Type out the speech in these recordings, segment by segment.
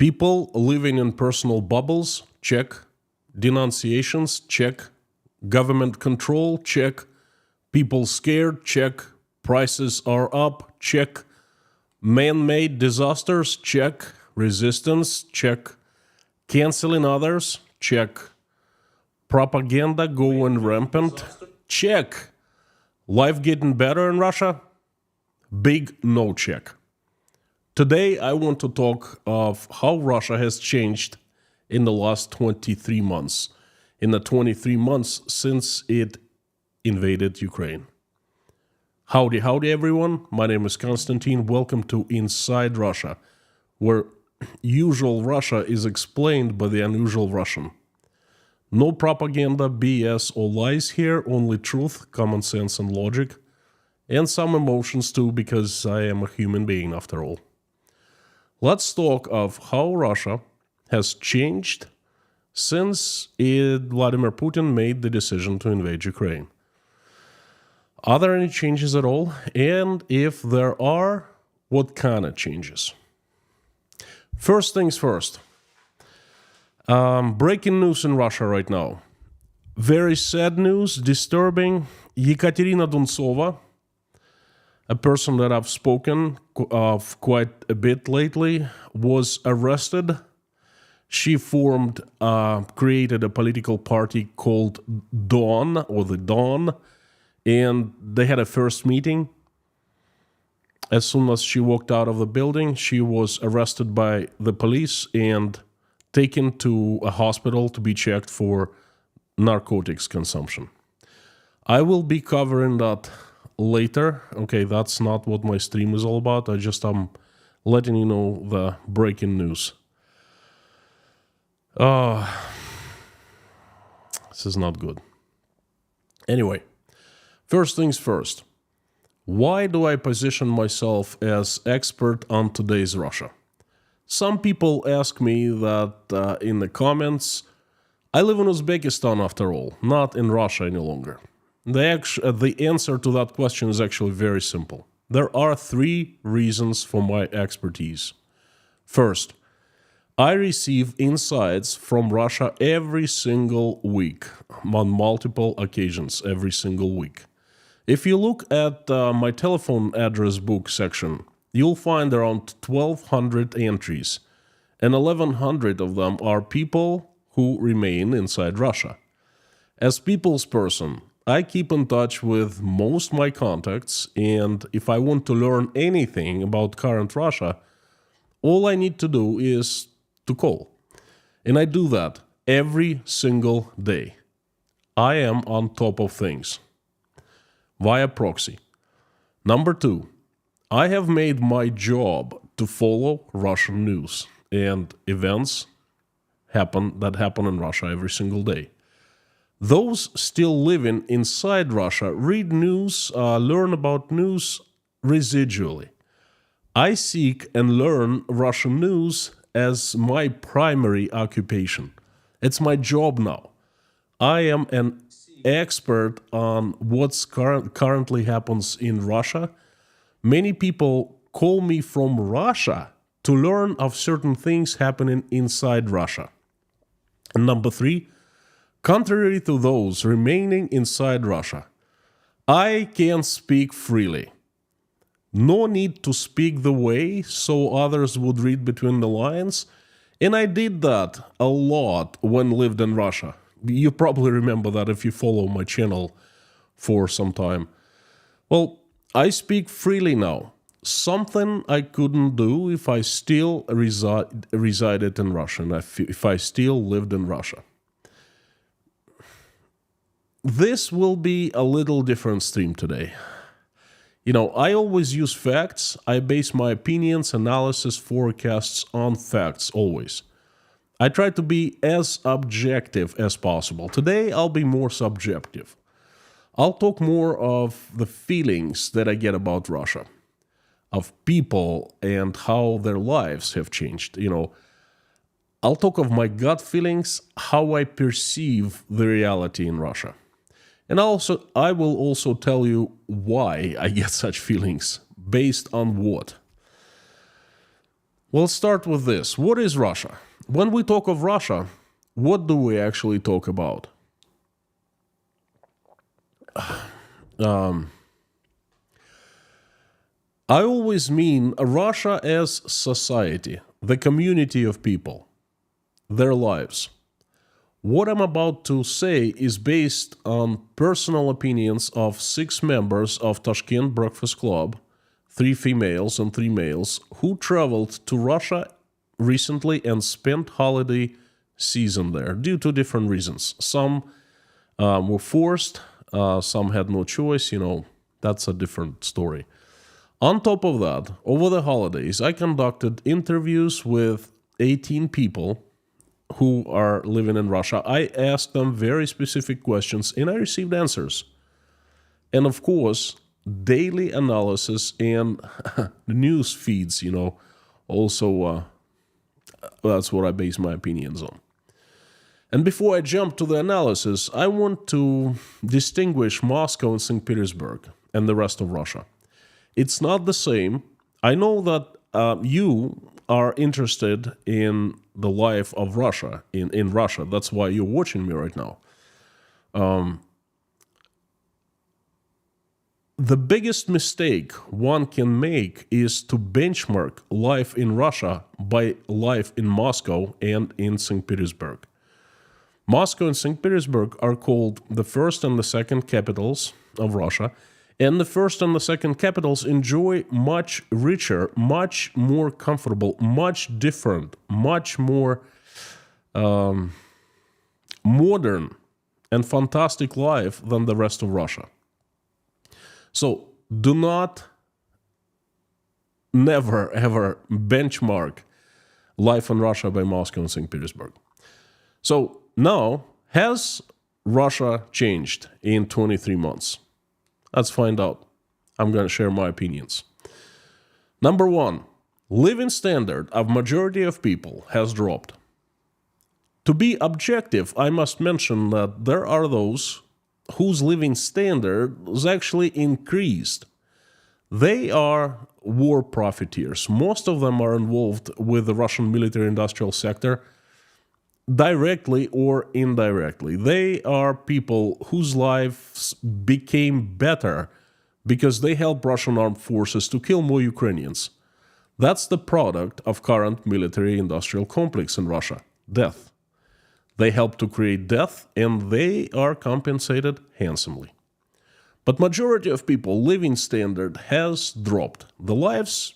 People living in personal bubbles, check. Denunciations, check. Government control, check. People scared, check. Prices are up, check. Man-made disasters, check. Resistance, check. Canceling others, check. Propaganda going rampant, check. Life getting better in Russia? Big no check. Today I want to talk of how Russia has changed in the last 23 months, in the 23 months since it invaded Ukraine. Howdy, everyone. My name is Konstantin. Welcome to Inside Russia, where usual Russia is explained by the unusual Russian. No propaganda, BS, or lies here, only truth, common sense, and logic, and some emotions too, because I am a human being after all. Let's talk of how Russia has changed since Vladimir Putin made the decision to invade Ukraine. Are there any changes at all? And if there are, what kind of changes? First things first. Breaking news in Russia right now. Very sad news, disturbing. Yekaterina Duntsova, a person that I've spoken of quite a bit lately, was arrested. She created a political party called Dawn, or the Dawn, and they had a first meeting. As soon as she walked out of the building, she was arrested by the police and taken to a hospital to be checked for narcotics consumption. I will be covering that later. Okay, that's not what my stream is all about. I'm letting you know the breaking news. This is not good. Anyway, first things first. Why do I position myself as expert on today's Russia? Some people ask me that in the comments. I live in Uzbekistan after all, not in Russia any longer. The answer to that question is actually very simple. There are three reasons for my expertise. First, I receive insights from Russia every single week, on multiple occasions every single week. If you look at my telephone address book section, you'll find around 1,200 entries, and 1,100 of them are people who remain inside Russia. As people's person, I keep in touch with most my contacts, and if I want to learn anything about current Russia, all I need to do is to call. And I do that every single day. I am on top of things via proxy. Number two, I have made my job to follow Russian news and events that happen in Russia every single day. Those still living inside Russia read news, learn about news residually. I seek and learn Russian news as my primary occupation. It's my job now. I am an expert on what's currently happens in Russia. Many people call me from Russia to learn of certain things happening inside Russia. And number three, contrary to those remaining inside Russia, I can speak freely. No need to speak the way so others would read between the lines, and I did that a lot when lived in Russia. You probably remember that if you follow my channel for some time. Well, I speak freely now, something I couldn't do if I still resided in Russia, and if I still lived in Russia. This will be a little different stream today. You know, I always use facts. I base my opinions, analysis, forecasts on facts, always. I try to be as objective as possible. Today, I'll be more subjective. I'll talk more of the feelings that I get about Russia, of people and how their lives have changed. You know, I'll talk of my gut feelings, how I perceive the reality in Russia. And I will also tell you why I get such feelings, based on what. We'll start with this. What is Russia? When we talk of Russia, what do we actually talk about? I always mean Russia as society, the community of people, their lives. What I'm about to say is based on personal opinions of 6 members of Tashkent Breakfast Club, 3 females and 3 males, who traveled to Russia recently and spent holiday season there due to different reasons. Some were forced, some had no choice, that's a different story. On top of that, over the holidays, I conducted interviews with 18 people who are living in Russia. I asked them very specific questions and I received answers. And of course, daily analysis and news feeds, also that's what I base my opinions on. And before I jump to the analysis, I want to distinguish Moscow and St. Petersburg and the rest of Russia. It's not the same. I know that you are interested in the life of Russia, in Russia. That's why you're watching me right now. The biggest mistake one can make is to benchmark life in Russia by life in Moscow and in St. Petersburg. Moscow and St. Petersburg are called the first and the second capitals of Russia, and the first and the second capitals enjoy much richer, much more comfortable, much different, much more modern and fantastic life than the rest of Russia. So do not, never, ever benchmark life in Russia by Moscow and St. Petersburg. So now, has Russia changed in 23 months? Let's find out. I'm going to share my opinions. Number 1, living standard of majority of people has dropped. To be objective, I must mention that there are those whose living standard is actually increased. They are war profiteers. Most of them are involved with the Russian military-industrial sector, directly or indirectly. They are people whose lives became better because they helped Russian armed forces to kill more Ukrainians. That's the product of current military-industrial complex in Russia, death. They help to create death and they are compensated handsomely. But majority of people living standard has dropped. The lives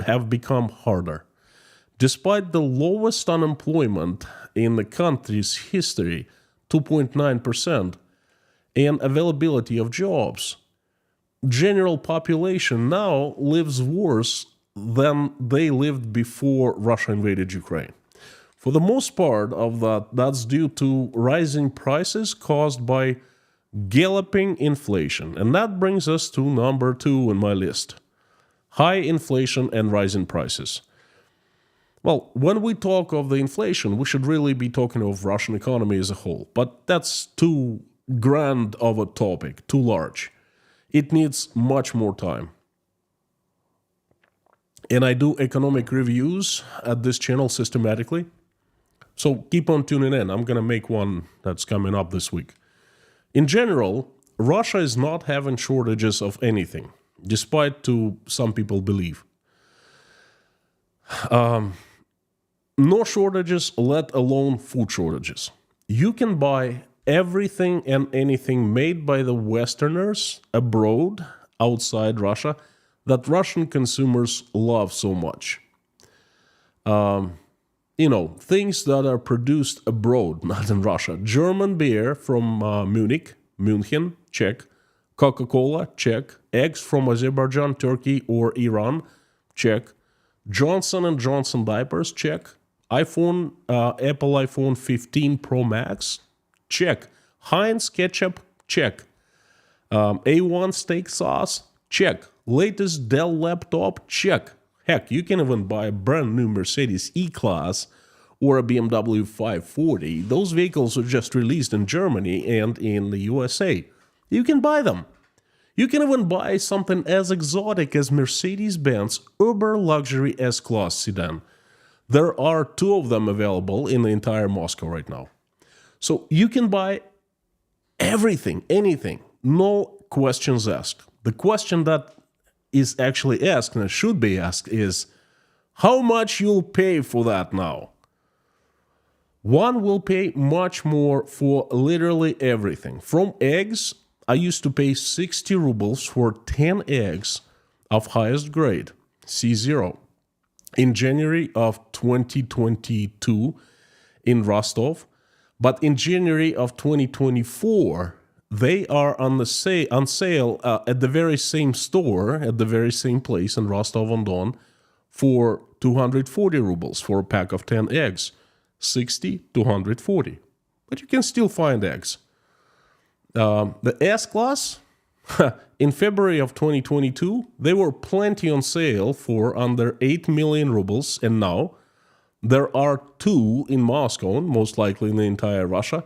have become harder. Despite the lowest unemployment in the country's history, 2.9%, and availability of jobs, general population now lives worse than they lived before Russia invaded Ukraine. For the most part of that's due to rising prices caused by galloping inflation. And that brings us to number 2 in my list. High inflation and rising prices. Well, when we talk of the inflation, we should really be talking of Russian economy as a whole. But that's too grand of a topic, too large. It needs much more time. And I do economic reviews at this channel systematically. So keep on tuning in. I'm going to make one that's coming up this week. In general, Russia is not having shortages of anything, despite to some people believe. No shortages, let alone food shortages. You can buy everything and anything made by the Westerners abroad, outside Russia, that Russian consumers love so much. Things that are produced abroad, not in Russia. German beer from München, check. Coca-Cola, check. Eggs from Azerbaijan, Turkey, or Iran, check. Johnson & Johnson diapers, check. Apple iPhone 15 Pro Max, check. Heinz ketchup, check. A1 steak sauce, check. Latest Dell laptop, check. Heck, you can even buy a brand new Mercedes E-Class or a BMW 540. Those vehicles are just released in Germany and in the USA. You can buy them. You can even buy something as exotic as Mercedes-Benz Uber Luxury S-Class sedan. There are 2 of them available in the entire Moscow right now. So you can buy everything, anything, no questions asked. The question that is actually asked and should be asked is, how much you'll pay for that now? One will pay much more for literally everything. From eggs, I used to pay 60 rubles for 10 eggs of highest grade, C0. In January of 2022 in Rostov, but in January of 2024, they are on sale at the very same store, at the very same place in Rostov-on-Don for 240 rubles for a pack of 10 eggs. 60 to 140. But you can still find eggs. The S-Class, in February of 2022, they were plenty on sale for under 8 million rubles, and now there are 2 in Moscow, most likely in the entire Russia,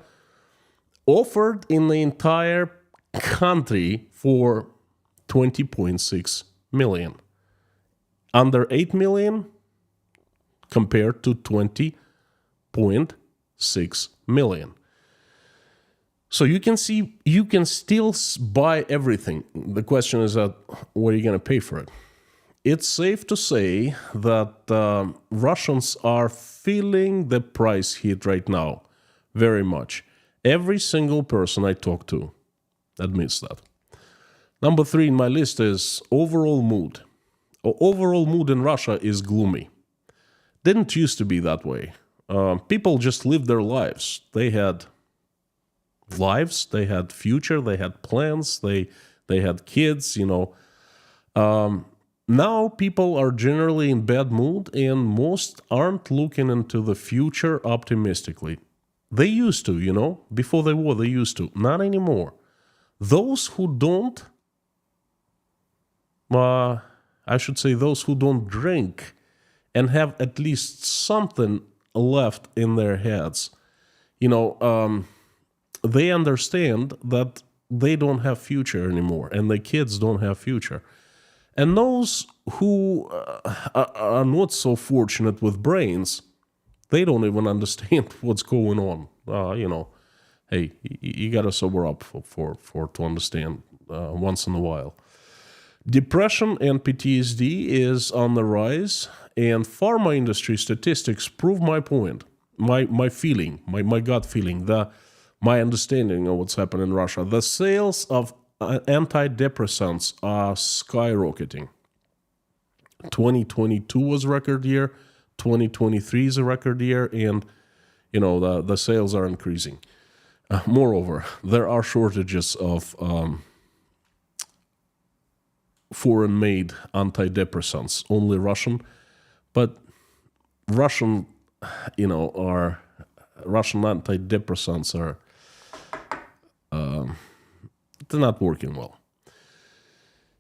offered in the entire country for 20.6 million. Under 8 million compared to 20.6 million. So you can see, you can still buy everything. The question is that, what are you going to pay for it? It's safe to say that Russians are feeling the price hit right now very much. Every single person I talk to admits that. Number 3 in my list is overall mood. Overall mood in Russia is gloomy. Didn't used to be that way. People just lived their lives. They had lives, they had future, they had plans, they had kids, you know. Now people are generally in bad mood, and most aren't looking into the future optimistically. They used to, you know, before the war they used to. Not anymore. Those who don't, I should say those who don't drink and have at least something left in their heads, you know, they understand that they don't have future anymore, and the kids don't have future. And those who are not so fortunate with brains, they don't even understand what's going on. You know, hey, you gotta sober up for to understand once in a while. Depression and PTSD is on the rise, and pharma industry statistics prove my point, my feeling, my gut feeling, my understanding of what's happening in Russia. The sales of antidepressants are skyrocketing. 2022 was a record year, 2023 is a record year, and you know the sales are increasing. Moreover, there are shortages of foreign-made antidepressants, only Russian, but Russian, you know, Russian antidepressants are they're not working well.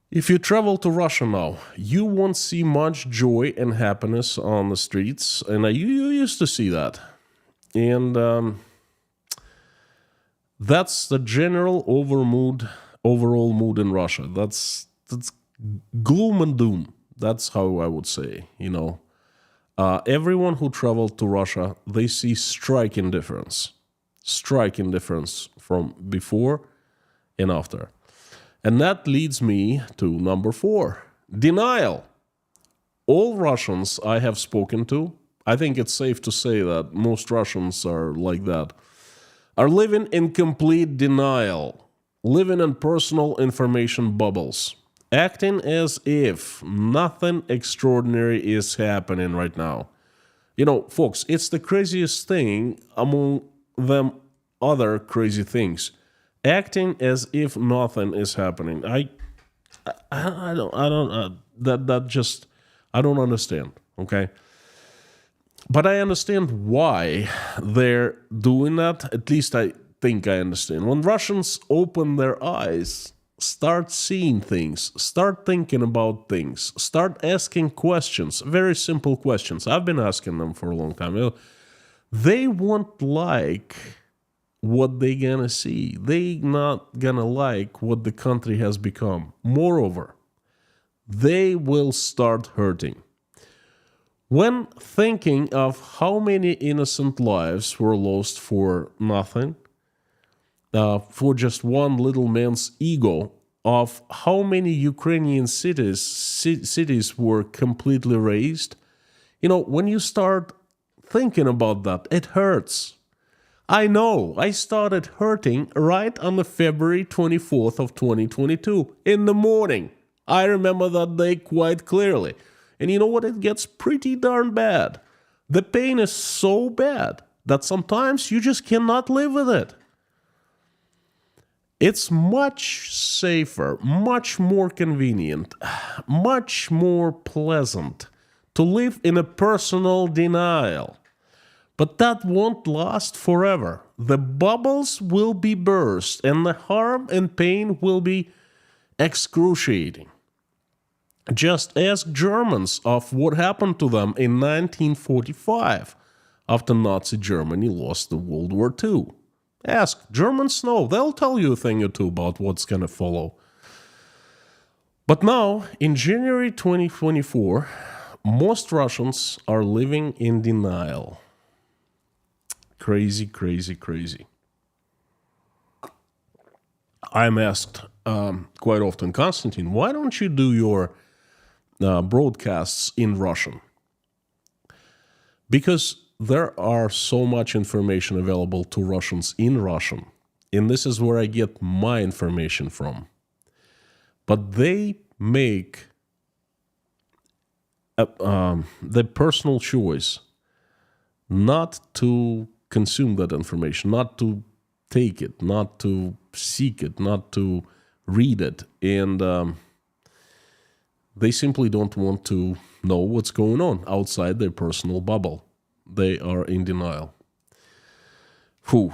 If you travel to Russia now, you won't see much joy and happiness on the streets, and you used to see that. And that's the general overall mood in Russia. That's gloom and doom. That's how I would say, you know. Everyone who traveled to Russia, they see striking difference from before and after. And that leads me to number 4, denial. All Russians I have spoken to, I think it's safe to say that most Russians are like that, are living in complete denial, living in personal information bubbles, acting as if nothing extraordinary is happening right now. You know, folks, it's the craziest thing among them other crazy things. Acting as if nothing is happening. I don't understand, okay? But I understand why they're doing that. At least I think I understand. When Russians open their eyes, start seeing things, start thinking about things, start asking questions, very simple questions. I've been asking them for a long time. They won't like what they gonna see. They not gonna like what the country has become. Moreover, they will start hurting. When thinking of how many innocent lives were lost for nothing, for just one little man's ego, of how many Ukrainian cities were completely razed, when you start thinking about that, it hurts. I know, I started hurting right on the February 24th of 2022 in the morning. I remember that day quite clearly. And you know what? It gets pretty darn bad. The pain is so bad that sometimes you just cannot live with it. It's much safer, much more convenient, much more pleasant to live in a personal denial. But that won't last forever. The bubbles will be burst, and the harm and pain will be excruciating. Just ask Germans of what happened to them in 1945 after Nazi Germany lost the World War II. Ask Germans know, they'll tell you a thing or two about what's going to follow. But now, in January 2024, most Russians are living in denial. Crazy, crazy, crazy. I'm asked quite often, Konstantin, why don't you do your broadcasts in Russian? Because there are so much information available to Russians in Russian, and this is where I get my information from. But they make the personal choice not to consume that information, not to take it, not to seek it, not to read it. And they simply don't want to know what's going on outside their personal bubble. They are in denial. Whew.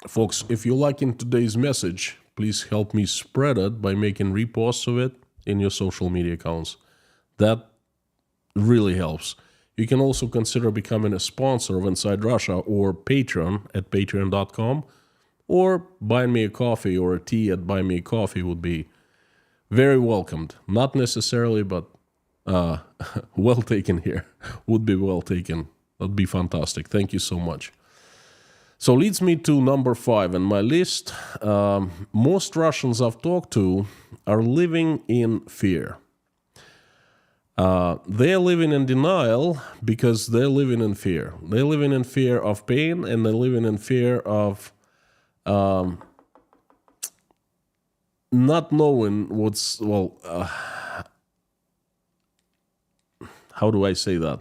Folks, if you're liking today's message, please help me spread it by making reposts of it in your social media accounts. That really helps. You can also consider becoming a sponsor of Inside Russia or Patreon at patreon.com, or buying me a coffee or a tea at Buy Me a Coffee would be very welcomed. Not necessarily, but well taken here. Would be well taken. That'd be fantastic. Thank you so much. So leads me to number 5 in my list. Most Russians I've talked to are living in fear. They're living in denial because they're living in fear. They're living in fear of pain, and they're living in fear of not knowing what's, how do I say that?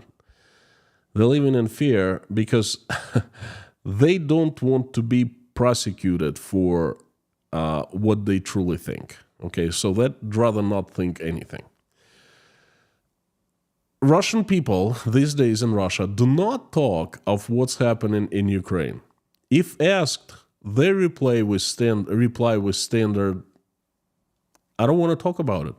They're living in fear because they don't want to be prosecuted for what they truly think. Okay, so they'd rather not think anything. Russian people these days in Russia do not talk of what's happening in Ukraine. If asked, they reply with standard, I don't want to talk about it.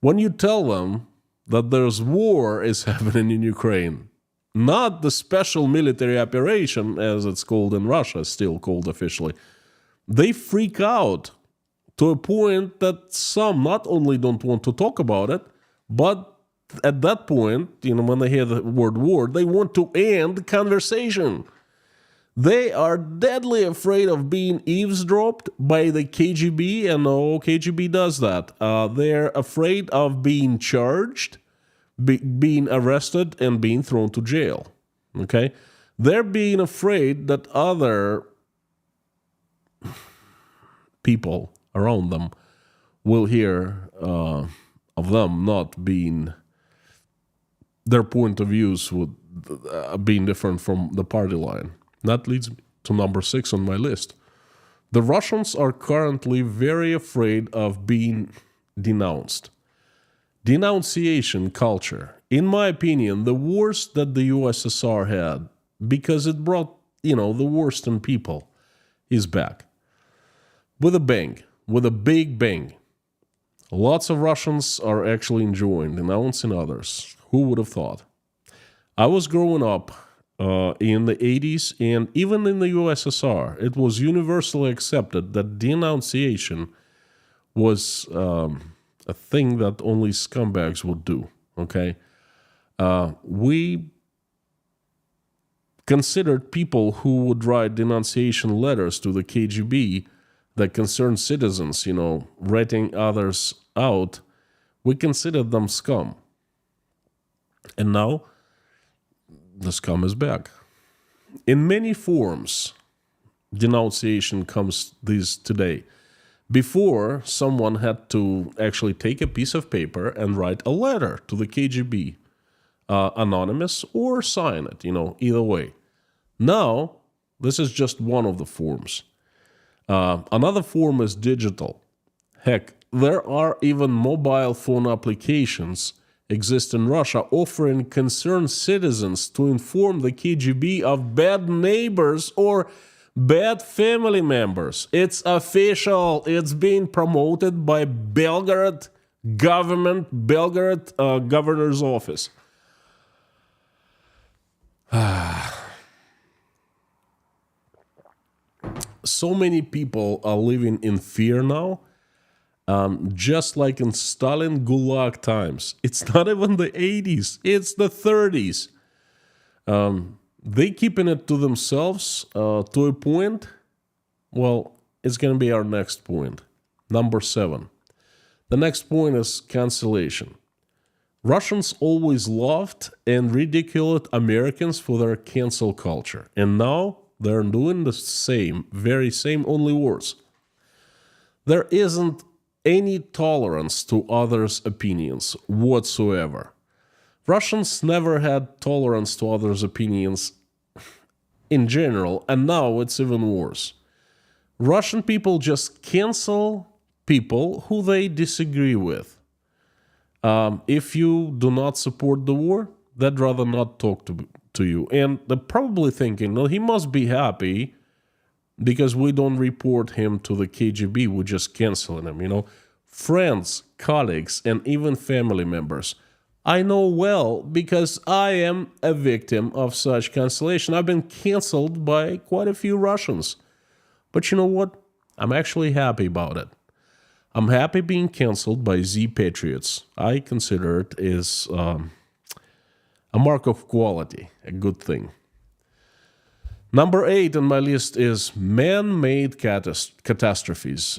When you tell them that there's war is happening in Ukraine, not the special military operation, as it's called in Russia, still called officially, they freak out to a point that some not only don't want to talk about it, but at that point, when they hear the word war, they want to end the conversation. They are deadly afraid of being eavesdropped by the KGB, and no, KGB does that. They're afraid of being charged, being arrested, and being thrown to jail. Okay? They're being afraid that other people around them will hear of them not being, their point of views would being different from the party line. That leads me to number 6 on my list. The Russians are currently very afraid of being denounced. Denunciation culture, in my opinion, the worst that the USSR had, because it brought, the worst in people, is back. With a bang, with a big bang. Lots of Russians are actually enjoying denouncing others. Who would have thought? I was growing up in the 80s, and even in the USSR, it was universally accepted that denunciation was a thing that only scumbags would do, okay? We considered people who would write denunciation letters to the KGB that concerned citizens, ratting others out, we considered them scum. And now, the scum is back. In many forms, denunciation comes today. Before, someone had to actually take a piece of paper and write a letter to the KGB, anonymous, or sign it, either way. Now, this is just one of the forms. Another form is digital. Heck, there are even mobile phone applications exist in Russia offering concerned citizens to inform the KGB of bad neighbors or bad family members. It's official. It's being promoted by Belgorod governor's office. So many people are living in fear now, just like in Stalin Gulag times. It's not even the 80s, it's the 30s. They keeping it to themselves to a point. Well, it's going to be our next point. Number 7. The next point is cancellation. Russians always loved and ridiculed Americans for their cancel culture. And now they're doing the same, very same, only worse. There isn't any tolerance to others' opinions whatsoever. Russians never had tolerance to others' opinions in general, and now it's even worse. Russian people just cancel people who they disagree with. If you do not support the war, they'd rather not talk to you. And they're probably thinking, no, he must be happy because we don't report him to the KGB, we're just canceling him, Friends, colleagues, and even family members. I know well because I am a victim of such cancellation. I've been canceled by quite a few Russians. But you know what? I'm actually happy about it. I'm happy being canceled by Z-Patriots. I consider it is a mark of quality, a good thing. Number 8 on my list is man-made catastrophes,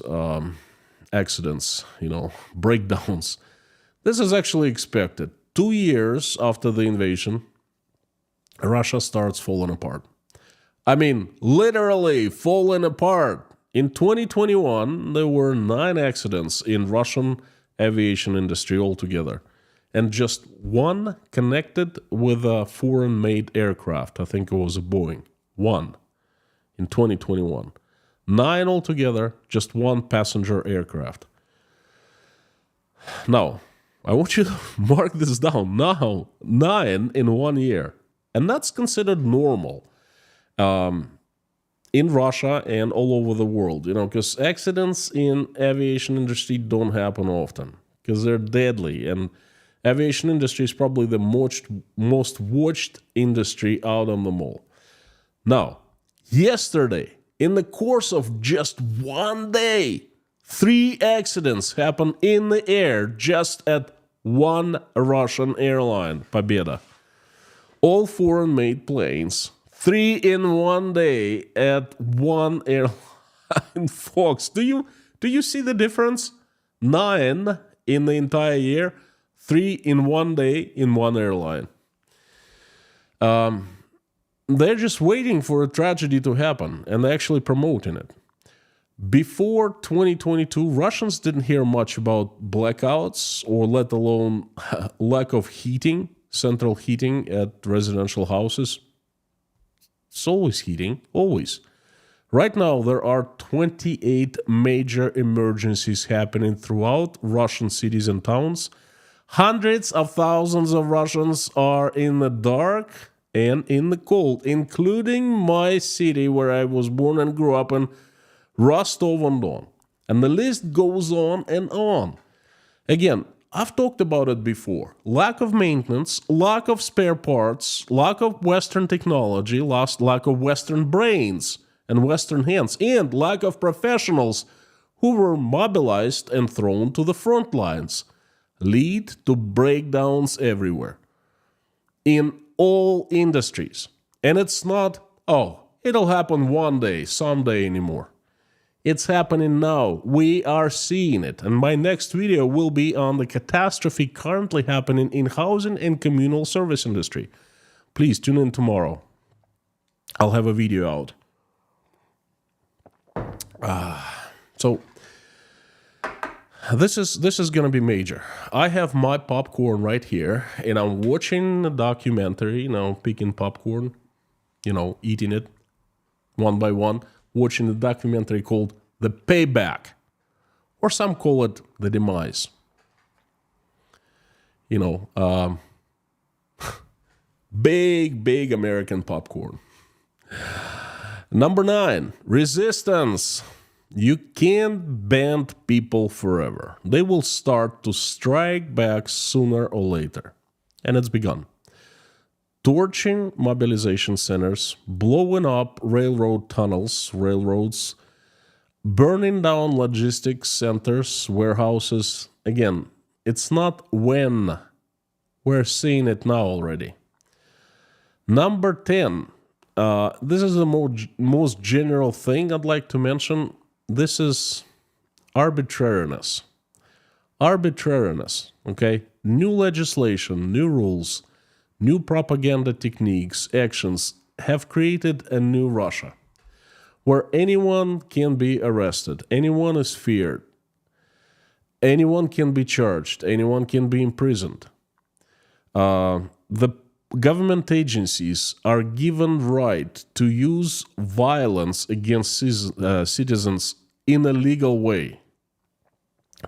accidents, breakdowns. This is actually expected. 2 years after the invasion, Russia starts falling apart. I mean, literally falling apart. In 2021, there were 9 accidents in Russian aviation industry altogether, and just one connected with a foreign-made aircraft. I think it was a Boeing. 1 in 2021. 9 altogether, just one passenger aircraft. Now, I want you to mark this down. Now, 9 in 1 year. And that's considered normal in Russia and all over the world, because accidents in aviation industry don't happen often because they're deadly. And aviation industry is probably the most watched industry out on them all. Now, yesterday, in the course of just 1 day, 3 accidents happened in the air just at one Russian airline, Pobeda. All foreign-made planes, 3 in 1 day at one airline. Folks, do you see the difference? 9 in the entire year, 3 in 1 day in one airline. They're just waiting for a tragedy to happen and they're actually promoting it. Before 2022, Russians didn't hear much about blackouts or let alone lack of heating, central heating at residential houses. It's always heating, always. Right now, there are 28 major emergencies happening throughout Russian cities and towns. Hundreds of thousands of Russians are in the dark and in the cold, including my city where I was born and grew up in, Rostov-on-Don. And the list goes on and on. Again, I've talked about it before. Lack of maintenance, lack of spare parts, lack of Western technology, lack of Western brains and Western hands, and lack of professionals who were mobilized and thrown to the front lines lead to breakdowns everywhere in all industries. And it's not, oh, it'll happen one day, someday anymore. It's happening now. We are seeing it. And my next video will be on the catastrophe currently happening in housing and communal service industry. Please tune in tomorrow. I'll have a video out. So this is going to be major. I have my popcorn right here, and I'm watching a documentary, picking popcorn, eating it one by one, watching a documentary called The Payback, or some call it The Demise. Big American popcorn. Number 9, resistance. You can't bend people forever. They will start to strike back sooner or later. And it's begun. Torching mobilization centers, blowing up railroads, burning down logistics centers, warehouses. Again, it's not when. We're seeing it now already. Number 10. This is the most general thing I'd like to mention. This is arbitrariness. Arbitrariness, okay? New legislation, new rules, new propaganda techniques, actions have created a new Russia where anyone can be arrested, anyone is feared, anyone can be charged, anyone can be imprisoned. The government agencies are given right to use violence against citizens in a legal way.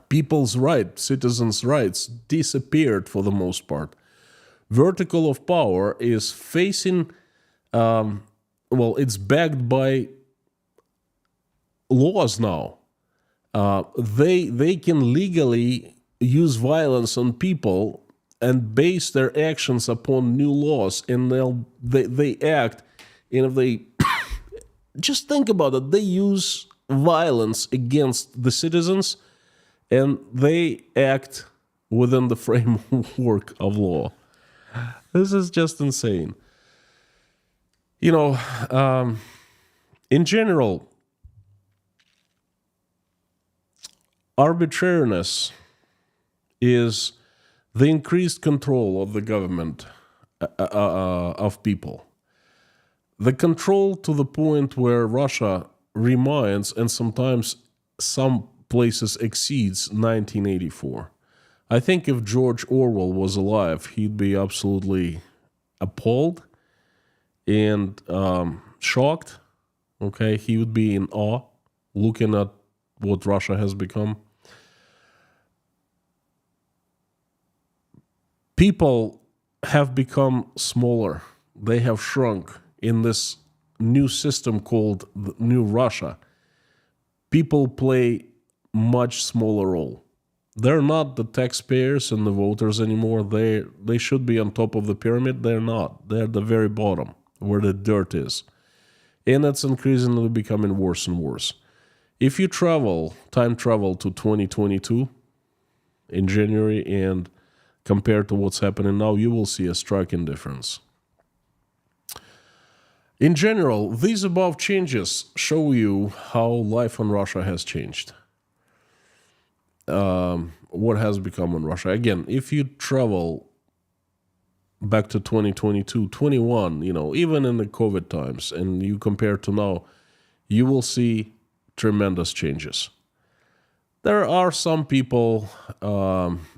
People's rights, citizens' rights disappeared for the most part. Vertical of power is facing, it's backed by laws now. They can legally use violence on people and base their actions upon new laws, and they act, and if they just think about it, they use violence against the citizens, and they act within the framework of law. This is just insane. In general, arbitrariness is the increased control of the government of people. The control to the point where Russia reminds, and sometimes some places exceeds, 1984. I think if George Orwell was alive, he'd be absolutely appalled and shocked. Okay, he would be in awe looking at what Russia has become. People have become smaller. They have shrunk in this new system called the New Russia. People play much smaller role. They're not the taxpayers and the voters anymore. They should be on top of the pyramid. They're not. They're at the very bottom, where the dirt is. And it's increasingly becoming worse and worse. If you time travel to 2022 in January and compared to what's happening now, you will see a striking difference. In general, these above changes show you how life in Russia has changed. What has become in Russia. Again, if you travel back to 2022, 21, even in the COVID times, and you compare to now, you will see tremendous changes. There are some people,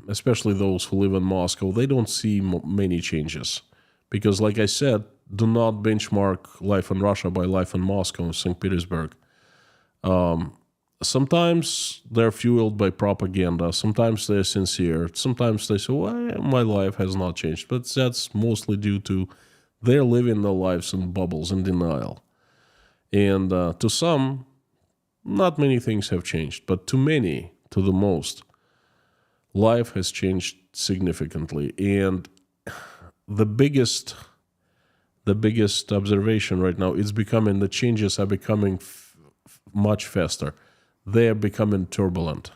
especially those who live in Moscow, they don't see many changes. Because, like I said, do not benchmark life in Russia by life in Moscow and St. Petersburg. Sometimes they're fueled by propaganda. Sometimes they're sincere. Sometimes they say, well, my life has not changed. But that's mostly due to they're living their lives in bubbles, in denial. And to some, not many things have changed. But to many, to the most, life has changed significantly. And the biggest observation right now is the changes are becoming much faster. They are becoming turbulent.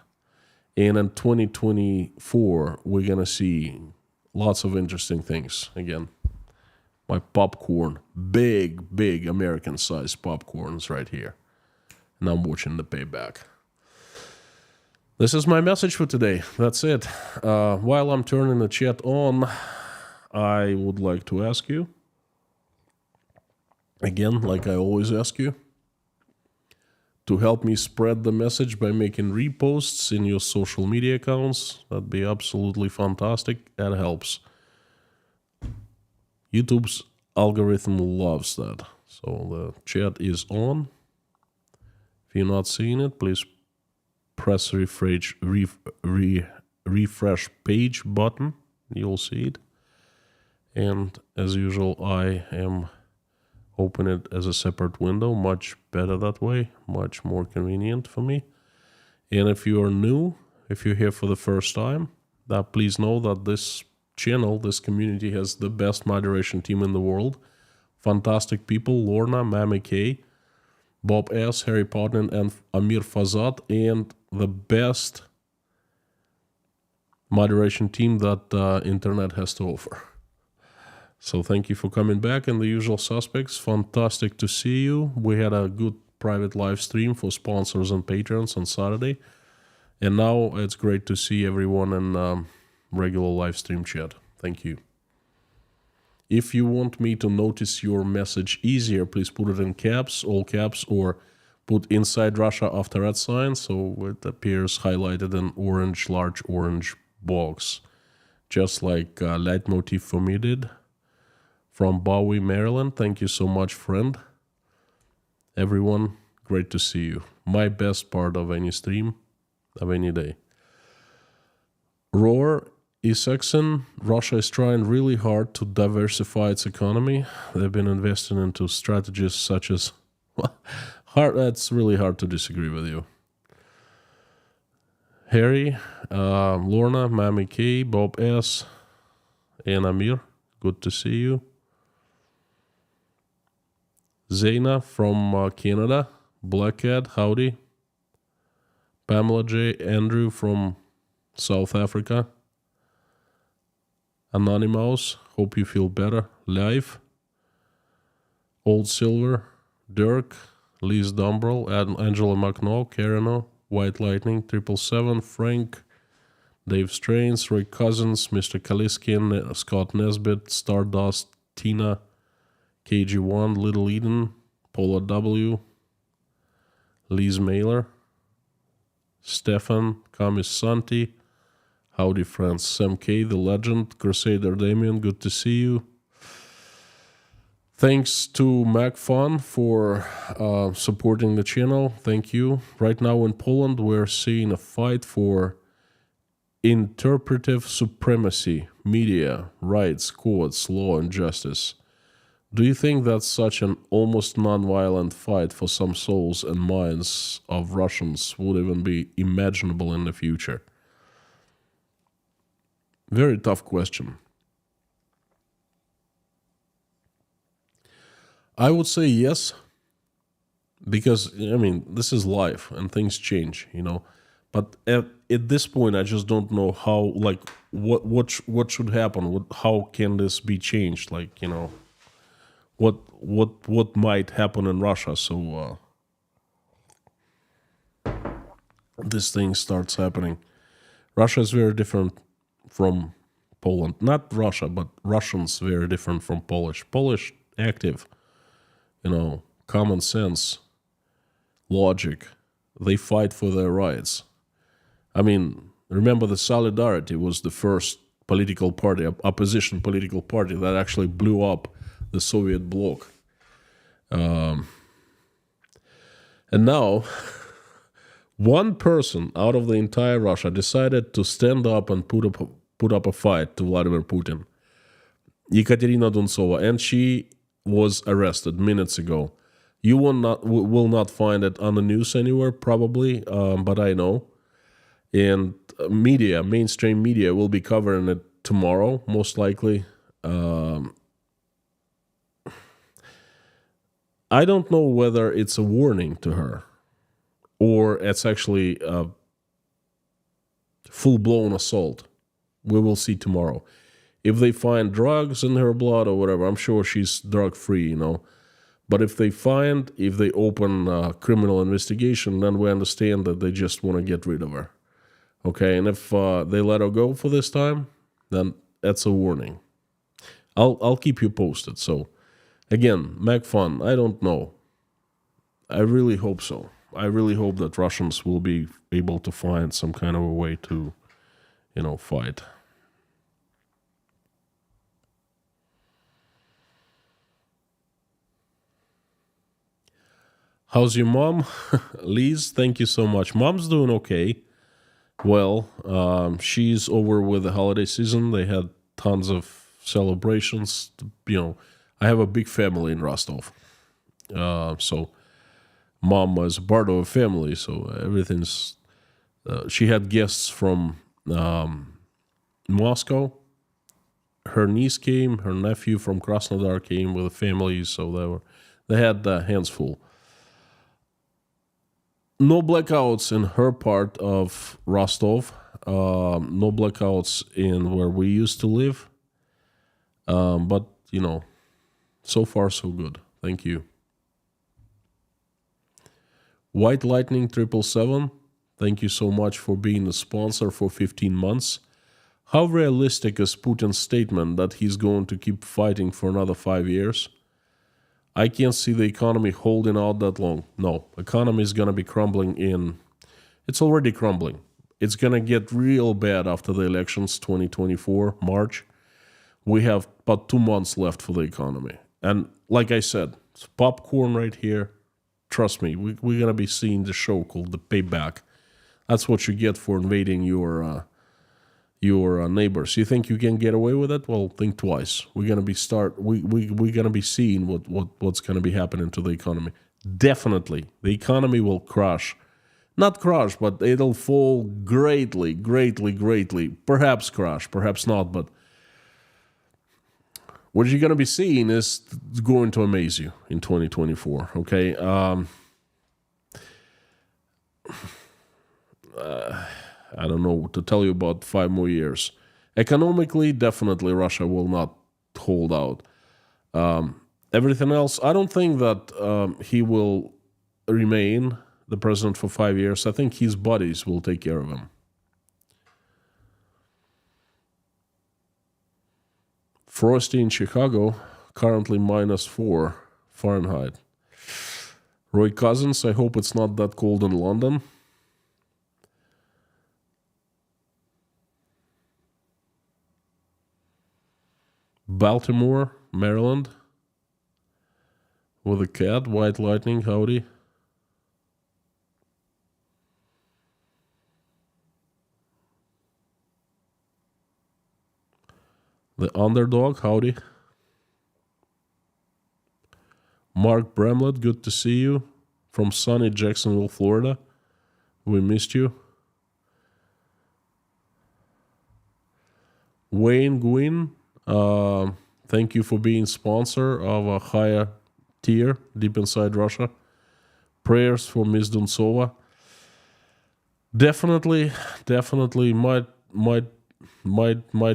And in 2024, we're going to see lots of interesting things again. My popcorn, big American-sized popcorns right here. And I'm watching the payback. This is my message for today. That's it. While I'm turning the chat on, I would like to ask you, again, like I always ask you, to help me spread the message by making reposts in your social media accounts. That'd be absolutely fantastic. That helps. YouTube's algorithm loves that. So the chat is on. If you're not seeing it, please press refresh page button. You'll see it. And as usual, I am open it as a separate window. Much better that way. Much more convenient for me. And if you are new, if you're here for the first time, please know that this channel, this community has the best moderation team in the world. Fantastic people, Lorna, Mammy K, Bob S, Harry Podnin, and Amir Fazat, and the best moderation team that internet has to offer. So thank you for coming back, and the usual suspects. Fantastic to see you. We had a good private live stream for sponsors and patrons on Saturday. And now it's great to see everyone in regular live stream chat. Thank you. If you want me to notice your message easier, please put it in caps, all caps, or put Inside Russia after that sign so it appears highlighted in orange, large orange box. Just like Leitmotiv for me did. From Bowie, Maryland. Thank you so much, friend. Everyone, great to see you. My best part of any stream, of any day. Roar Isakson, Russia is trying really hard to diversify its economy. They've been investing into strategies such as... that's really hard to disagree with you. Harry, Lorna, Mammy K, Bob S, and Amir, good to see you. Zaina from Canada, Black Cat, howdy. Pamela J, Andrew from South Africa. Anonymous, hope you feel better. Live. Old Silver, Dirk, Liz Dumbrell, Angela McNaugh, Karino, White Lightning, 777, Frank, Dave Strains, Rick Cousins, Mr. Kaliskin, Scott Nesbitt, Stardust, Tina, KG1, Little Eden, Paula W, Liz Mailer, Stefan, Kamis Santi, howdy friends, Sam K, The Legend, Crusader Damien, good to see you. Thanks to MacFun for supporting the channel, thank you. Right now in Poland we're seeing a fight for interpretive supremacy, media, rights, courts, law and justice. Do you think that such an almost non-violent fight for some souls and minds of Russians would even be imaginable in the future? Very tough question. I would say yes, because, I mean, this is life and things change, you know. But at this point, I just don't know how, like, what should happen? How can this be changed? Like, you know, what might happen in Russia? So this thing starts happening. Russia is very different from Poland. Not Russia, but Russians very different from Polish. Polish active, you know, common sense, logic. They fight for their rights. I mean, remember the Solidarity was the first political party, opposition political party that actually blew up the Soviet bloc. And now, one person out of the entire Russia decided to stand up and put up a fight to Vladimir Putin. Ekaterina Duntsova, and she was arrested minutes ago. You will not find it on the news anywhere, probably, but I know. And media, mainstream media, will be covering it tomorrow, most likely. I don't know whether it's a warning to her or it's actually a full-blown assault. We will see tomorrow. If they find drugs in her blood or whatever, I'm sure she's drug-free, But if they open a criminal investigation, then we understand that they just want to get rid of her. Okay, and if they let her go for this time, then that's a warning. I'll keep you posted. So, again, MagFun, I don't know. I really hope so. I really hope that Russians will be able to find some kind of a way to, fight. How's your mom? Liz, thank you so much. Mom's doing okay. Well, she's over with the holiday season. They had tons of celebrations. I have a big family in Rostov. So mom was part of a family, so everything's... she had guests from Moscow. Her niece came, her nephew from Krasnodar came with a family, so they had hands full. No blackouts in her part of Rostov. No blackouts in where we used to live. But, so far so good. Thank you. White Lightning 777, thank you so much for being a sponsor for 15 months. How realistic is Putin's statement that he's going to keep fighting for another 5 years? I can't see the economy holding out that long. No, economy is going to be crumbling it's already crumbling. It's going to get real bad after the elections, 2024, March. We have about 2 months left for the economy. And like I said, it's popcorn right here. Trust me, we're going to be seeing the show called The Payback. That's what you get for invading your neighbors. You think you can get away with it? Well, think twice. We're gonna be seeing what's gonna be happening to the economy. Definitely, the economy will crash. Not crash, but it'll fall greatly, greatly, greatly. Perhaps crash, perhaps not. But what you're gonna be seeing is going to amaze you in 2024. Okay. I don't know what to tell you about 5 more years. Economically, definitely Russia will not hold out. Everything else, I don't think that he will remain the president for 5 years. I think his buddies will take care of him. Frosty in Chicago, currently -4 Fahrenheit. Roy Cousins, I hope it's not that cold in London. Baltimore, Maryland, with a cat, White Lightning, howdy. The Underdog, howdy. Mark Bramlett, good to see you. From sunny Jacksonville, Florida. We missed you. Wayne Gwynn, thank you for being sponsor of a higher tier deep inside Russia. Prayers for Ms. Dontsova. Definitely might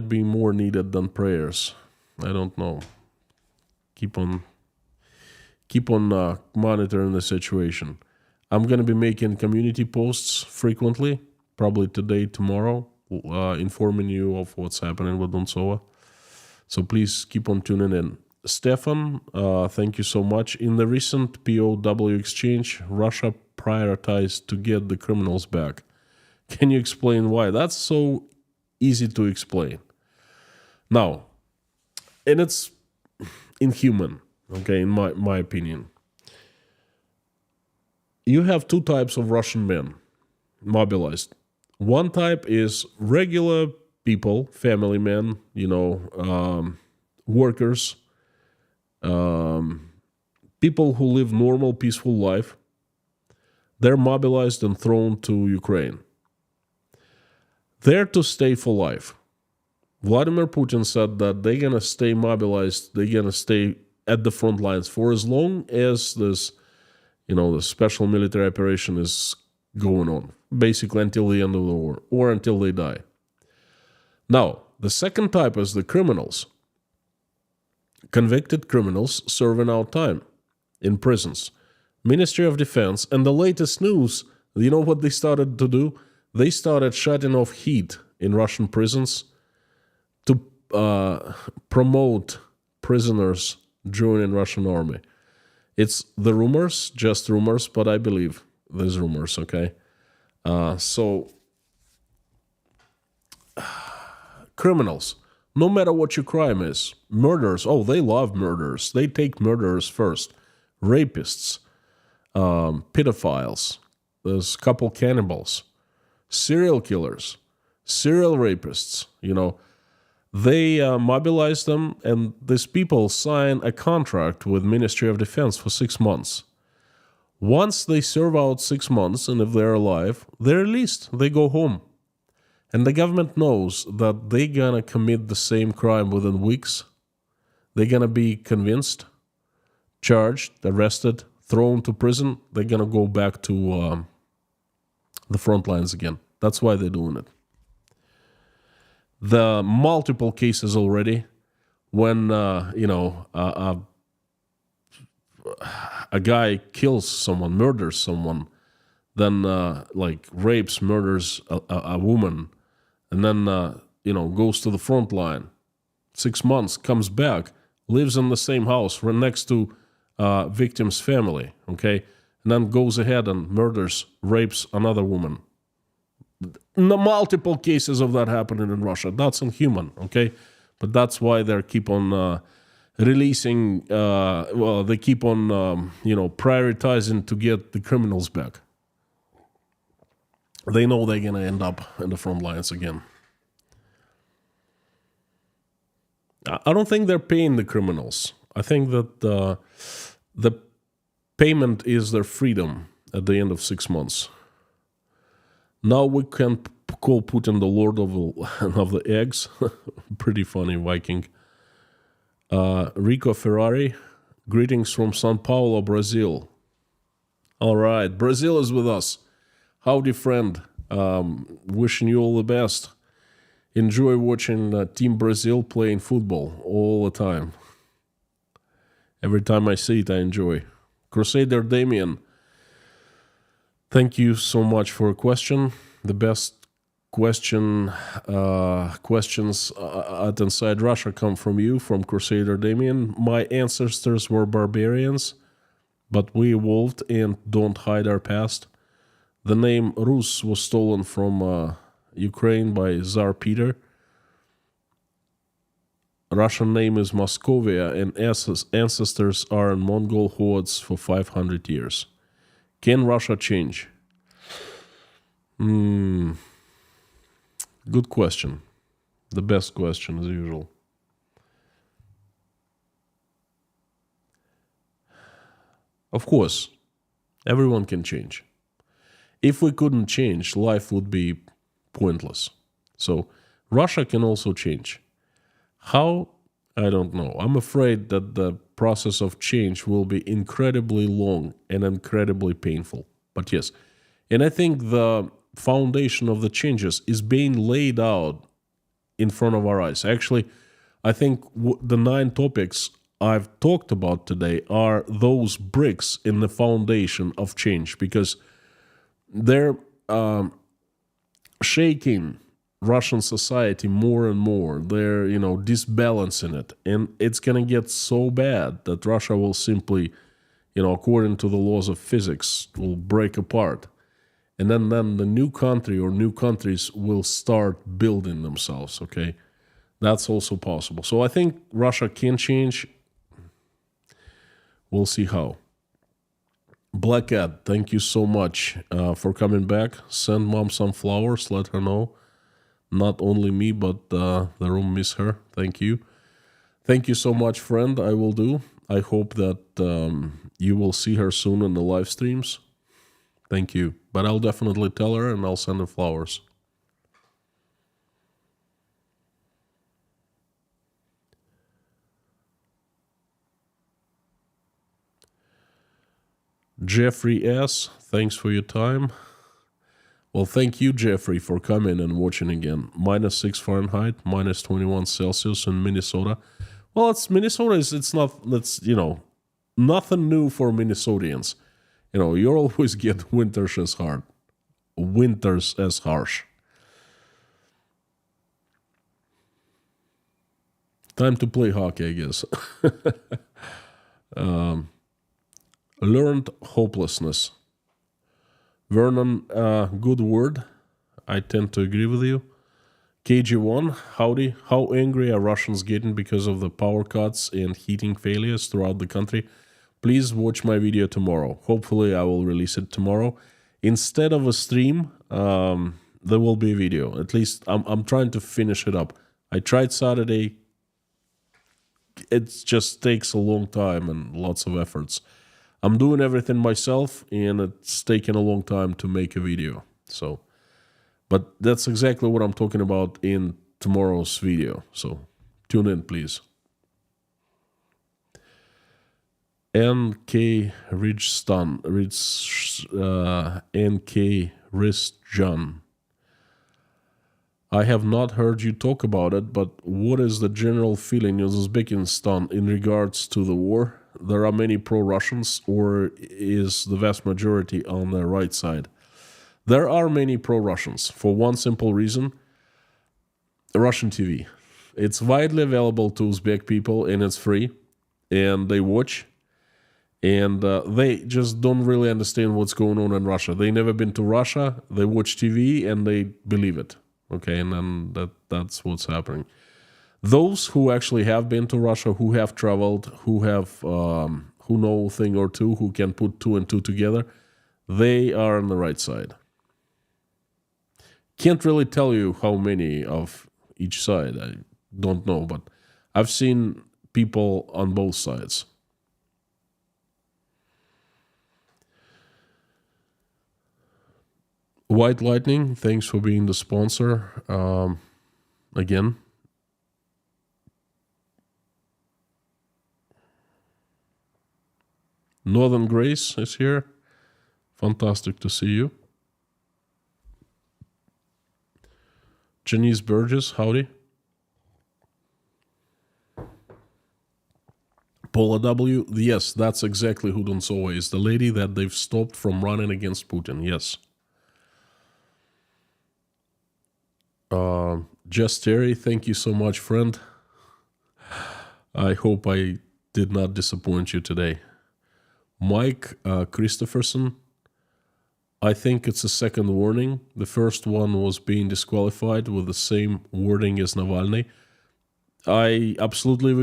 be more needed than prayers. I don't know. Keep on monitoring the situation. I'm gonna be making community posts frequently, probably today, tomorrow, informing you of what's happening with Dontsova. So please keep on tuning in. Stefan, thank you so much. In the recent POW exchange, Russia prioritized to get the criminals back. Can you explain why? That's so easy to explain. Now, and it's inhuman, okay, in my opinion. You have 2 types of Russian men mobilized. One type is regular people, family men, workers, people who live normal, peaceful life. They're mobilized and thrown to Ukraine. They're to stay for life. Vladimir Putin said that they're going to stay mobilized, they're going to stay at the front lines for as long as this, the special military operation is going on, basically until the end of the war or until they die. Now, the second type is the criminals. Convicted criminals serving out time in prisons. Ministry of Defense, and the latest news, you know what they started to do? They started shutting off heat in Russian prisons to promote prisoners joining Russian army. It's the rumors, just rumors, but I believe there's rumors, okay? So, criminals, no matter what your crime is, murderers, they love murderers. They take murderers first. Rapists, pedophiles, there's a couple cannibals, serial killers, serial rapists, they mobilize them, and these people sign a contract with Ministry of Defense for 6 months. Once they serve out 6 months, and if they're alive, they're released, they go home. And the government knows that they're gonna commit the same crime within weeks. They're gonna be convinced, charged, arrested, thrown to prison. They're gonna go back to the front lines again. That's why they're doing it. The multiple cases already when, a guy kills someone, murders someone, then, rapes, murders a woman, and then, goes to the front line. 6 months, comes back, lives in the same house, right next to victim's family, okay? And then goes ahead and murders, rapes another woman. Multiple cases of that happening in Russia. That's inhuman, okay? But that's why they keep on releasing, they keep on, prioritizing to get the criminals back. They know they're going to end up in the front lines again. I don't think they're paying the criminals. I think that the payment is their freedom at the end of 6 months. Now we can call Putin the Lord of the eggs. Pretty funny, Viking. Rico Ferrari, greetings from Sao Paulo, Brazil. All right, Brazil is with us. Howdy, friend. Wishing you all the best. Enjoy watching Team Brazil playing football all the time. Every time I see it, I enjoy. Crusader Damien, thank you so much for a question. The best questions at Inside Russia come from you, from Crusader Damien. My ancestors were barbarians, but we evolved and don't hide our past. The name Rus was stolen from Ukraine by Tsar Peter. Russian name is Moscovia, and ancestors are in Mongol hordes for 500 years. Can Russia change? Good question. The best question, as usual. Of course, everyone can change. If we couldn't change, life would be pointless. So Russia can also change. How? I don't know. I'm afraid that the process of change will be incredibly long and incredibly painful. But yes, and I think the foundation of the changes is being laid out in front of our eyes. Actually, I think the 9 topics I've talked about today are those bricks in the foundation of change, because they're shaking Russian society more and more. They're, disbalancing it. And it's going to get so bad that Russia will simply, according to the laws of physics, will break apart. And then the new country or new countries will start building themselves, okay? That's also possible. So I think Russia can change. We'll see how. Black Cat, thank you so much for coming back. Send mom some flowers. Let her know. Not only me, but the room miss her. Thank you. Thank you so much, friend. I will do. I hope that you will see her soon in the live streams. Thank you. But I'll definitely tell her and I'll send her flowers. Jeffrey S., thanks for your time. Well, thank you, Jeffrey, for coming and watching again. -6 Fahrenheit, -21 Celsius in Minnesota. Well, it's Minnesota. It's not. That's nothing new for Minnesotans. You always get winters as harsh. Time to play hockey, I guess. Learned hopelessness. Vernon, good word. I tend to agree with you. KG1, howdy. How angry are Russians getting because of the power cuts and heating failures throughout the country? Please watch my video tomorrow. Hopefully I will release it tomorrow. Instead of a stream, there will be a video. At least I'm trying to finish it up. I tried Saturday. It just takes a long time and lots of efforts. I'm doing everything myself, and it's taking a long time to make a video. But that's exactly what I'm talking about in tomorrow's video. So tune in, please. NK Ristjan. I have not heard you talk about it, but what is the general feeling in Uzbekistan in regards to the war? There are many pro-Russians, or is the vast majority on the right side? There are many pro-Russians for one simple reason: Russian TV. It's widely available to Uzbek people, and it's free, and they watch, and they just don't really understand what's going on in Russia. They never been to Russia, they watch TV, and they believe it. Okay, and then that's what's happening. Those who actually have been to Russia, who have traveled, who know a thing or two, who can put two and two together, they are on the right side. Can't really tell you how many of each side. I don't know, but I've seen people on both sides. White Lightning, thanks for being the sponsor. Again. Northern Grace is here. Fantastic to see you. Janice Burgess, howdy. Paula W, yes, that's exactly who Dontsova is. The lady that they've stopped from running against Putin, yes. Just Terry, thank you so much, friend. I hope I did not disappoint you today. Mike Christopherson, I think it's a second warning. The first one was being disqualified with the same wording as Navalny. I absolutely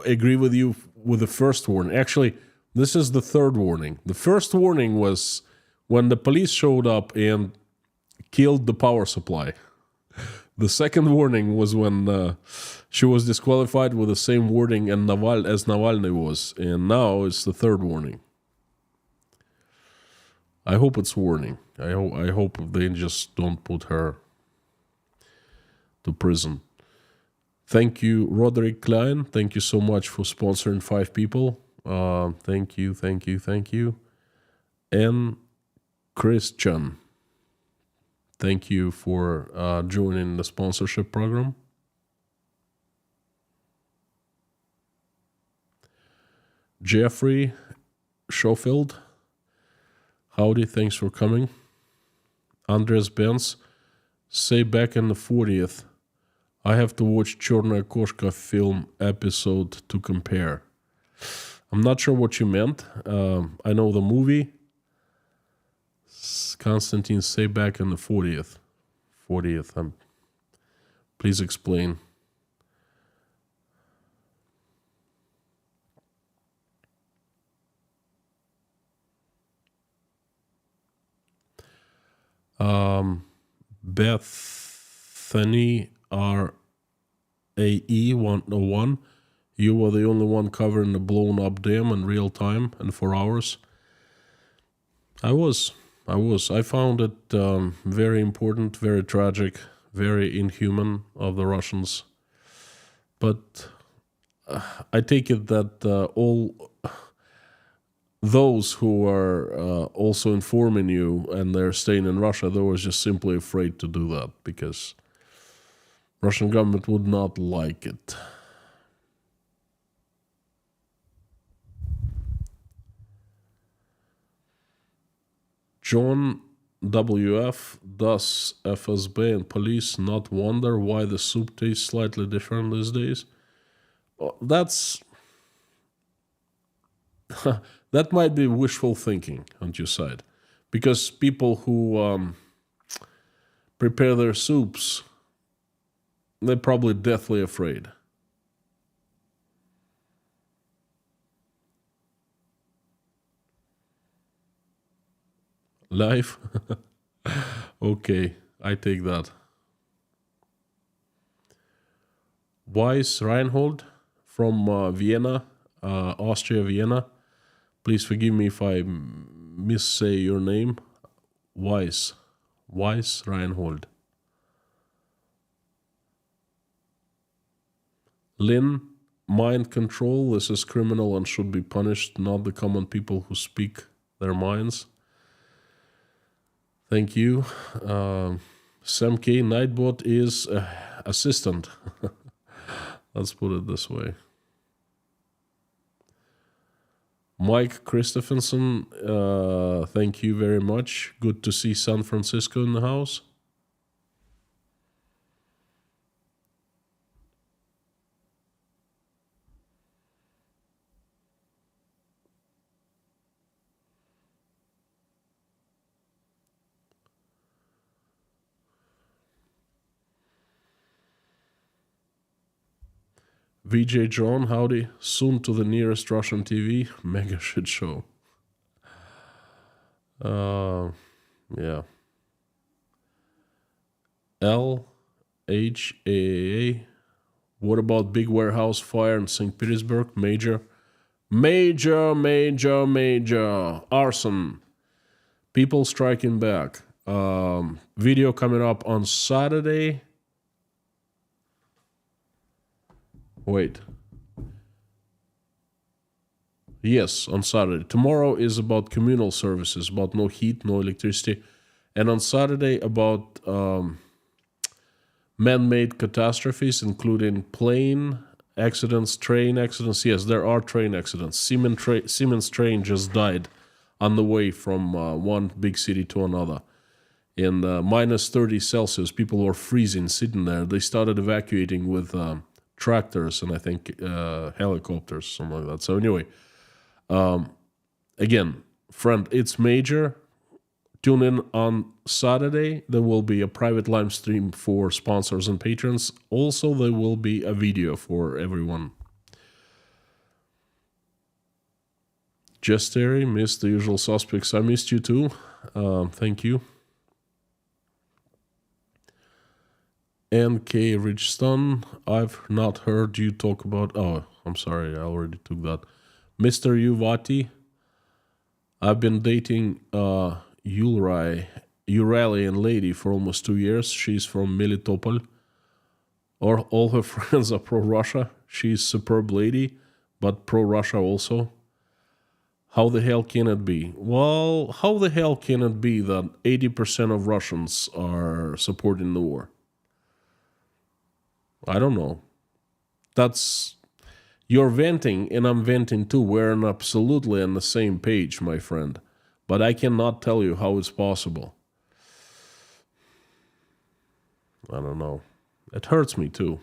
agree with you with the first warning. Actually, this is the third warning. The first warning was when the police showed up and killed the power supply. The second warning was when she was disqualified with the same wording as Navalny was. And now it's the third warning. I hope it's warning. I hope they just don't put her to prison. Thank you, Roderick Klein. Thank you so much for sponsoring 5 people. Thank you. And Christian, thank you for joining the sponsorship program. Jeffrey Schofield, howdy, thanks for coming. Andres Benz, say back in the 40th, I have to watch Chornaya Koshka film episode to compare. I'm not sure what you meant. I know the movie. Konstantin, say back in the 40th. Please explain. Bethany RAE 101. You were the only one covering the blown up dam in real time and 4 hours. I was. I found it very important, very tragic, very inhuman of the Russians. But I take it that those who are also informing you and they're staying in Russia, they were just simply afraid to do that because Russian government would not like it. John WF, does FSB and police not wonder why the soup tastes slightly different these days? Well, that's that might be wishful thinking on your side, because people who prepare their soups, they're probably deathly afraid. Life? Okay, I take that. Weiss Reinhold from Vienna, Austria, Vienna. Please forgive me if I missay your name. Weiss Reinhold. Lynn, mind control. This is criminal and should be punished, not the common people who speak their minds. Thank you. Sam K. Nightbot is assistant. Let's put it this way. Mike Christopherson, thank you very much. Good to see San Francisco in the house. VJ John, howdy. Soon to the nearest Russian TV. Mega shit show. Yeah. LHAA. What about big warehouse fire in St. Petersburg? Major arson. People striking back. Video coming up on Saturday. Wait. Yes, on Saturday. Tomorrow is about communal services, about no heat, no electricity. And on Saturday about man-made catastrophes, including plane accidents, train accidents. Yes, there are train accidents. Siemens train just died on the way from one big city to another. In minus 30 Celsius, people were freezing, sitting there. They started evacuating with tractors and I think helicopters, something like that. So anyway, again, friend, it's major. Tune in on Saturday. There will be a private live stream for sponsors and patrons. Also, there will be a video for everyone. Just Terry, missed the usual suspects. I missed you too. Thank you. NK Ridgestone, I've not heard you talk about... Oh, I'm sorry, I already took that. Mr. Uvati, I've been dating Uralian lady for almost 2 years. She's from Melitopol. All her friends are pro-Russia. She's a superb lady, but pro-Russia also. How the hell can it be? Well, how the hell can it be that 80% of Russians are supporting the war? I don't know. You're venting and I'm venting too. We're absolutely on the same page, my friend. But I cannot tell you how it's possible. I don't know. It hurts me too.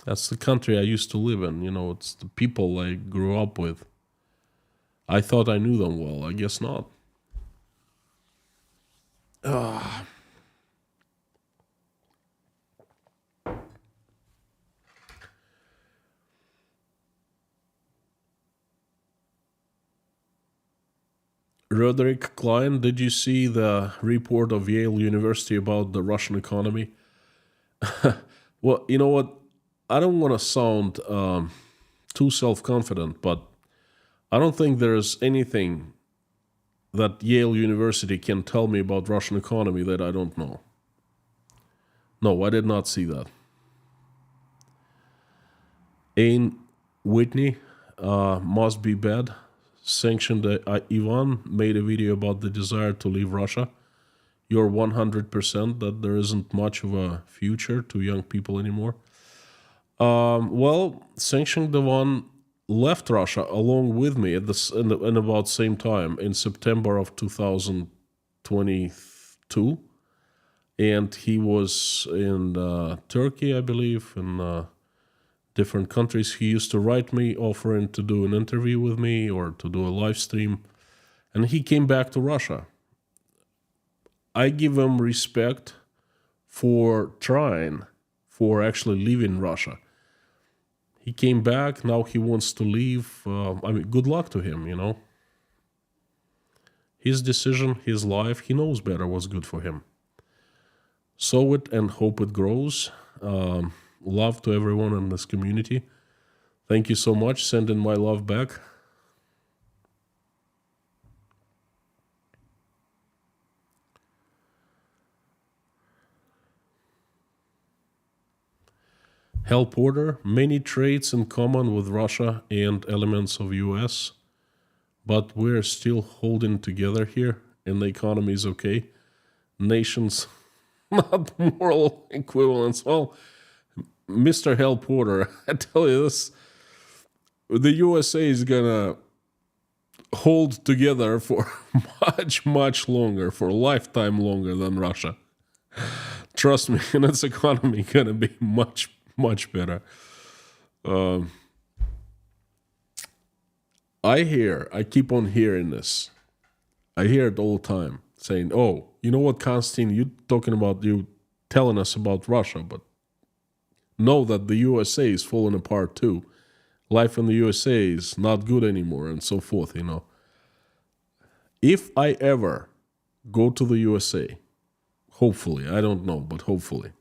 That's the country I used to live in. You know, it's the people I grew up with. I thought I knew them well. I guess not. Roderick Klein, did you see the report of Yale University about the Russian economy? Well, you know what? I don't want to sound too self-confident, but I don't think there's anything that Yale University can tell me about Russian economy that I don't know. No, I did not see that. Ain Whitney, must be bad. Sanctioned Ivan made a video about the desire to leave Russia. You're 100% that there isn't much of a future to young people anymore. Well, sanctioned Ivan left Russia along with me at in about same time in September of 2022, and he was in Turkey, I believe, in different countries. He used to write me offering to do an interview with me or to do a live stream, and he came back to Russia. I give him respect for trying, for actually leaving Russia. He came back, now he wants to leave. Good luck to him, you know. His decision, his life, he knows better what's good for him. Sow it and hope it grows. Love to everyone in this community. Thank you so much. Sending my love back. Hal Porter, many traits in common with Russia and elements of US, but we're still holding together here and the economy is okay. Nations, not moral equivalence. Well, Mr. Hal Porter, I tell you this, the USA is gonna hold together for much, much longer, for a lifetime longer than Russia. Trust me, and its economy gonna be much, much better. I keep on hearing this. I hear it all the time, saying, oh, you know what, Konstantin, you telling us about Russia, but know that the USA is falling apart too. Life in the USA is not good anymore, and so forth, you know. If I ever go to the USA, hopefully, I don't know, but hopefully,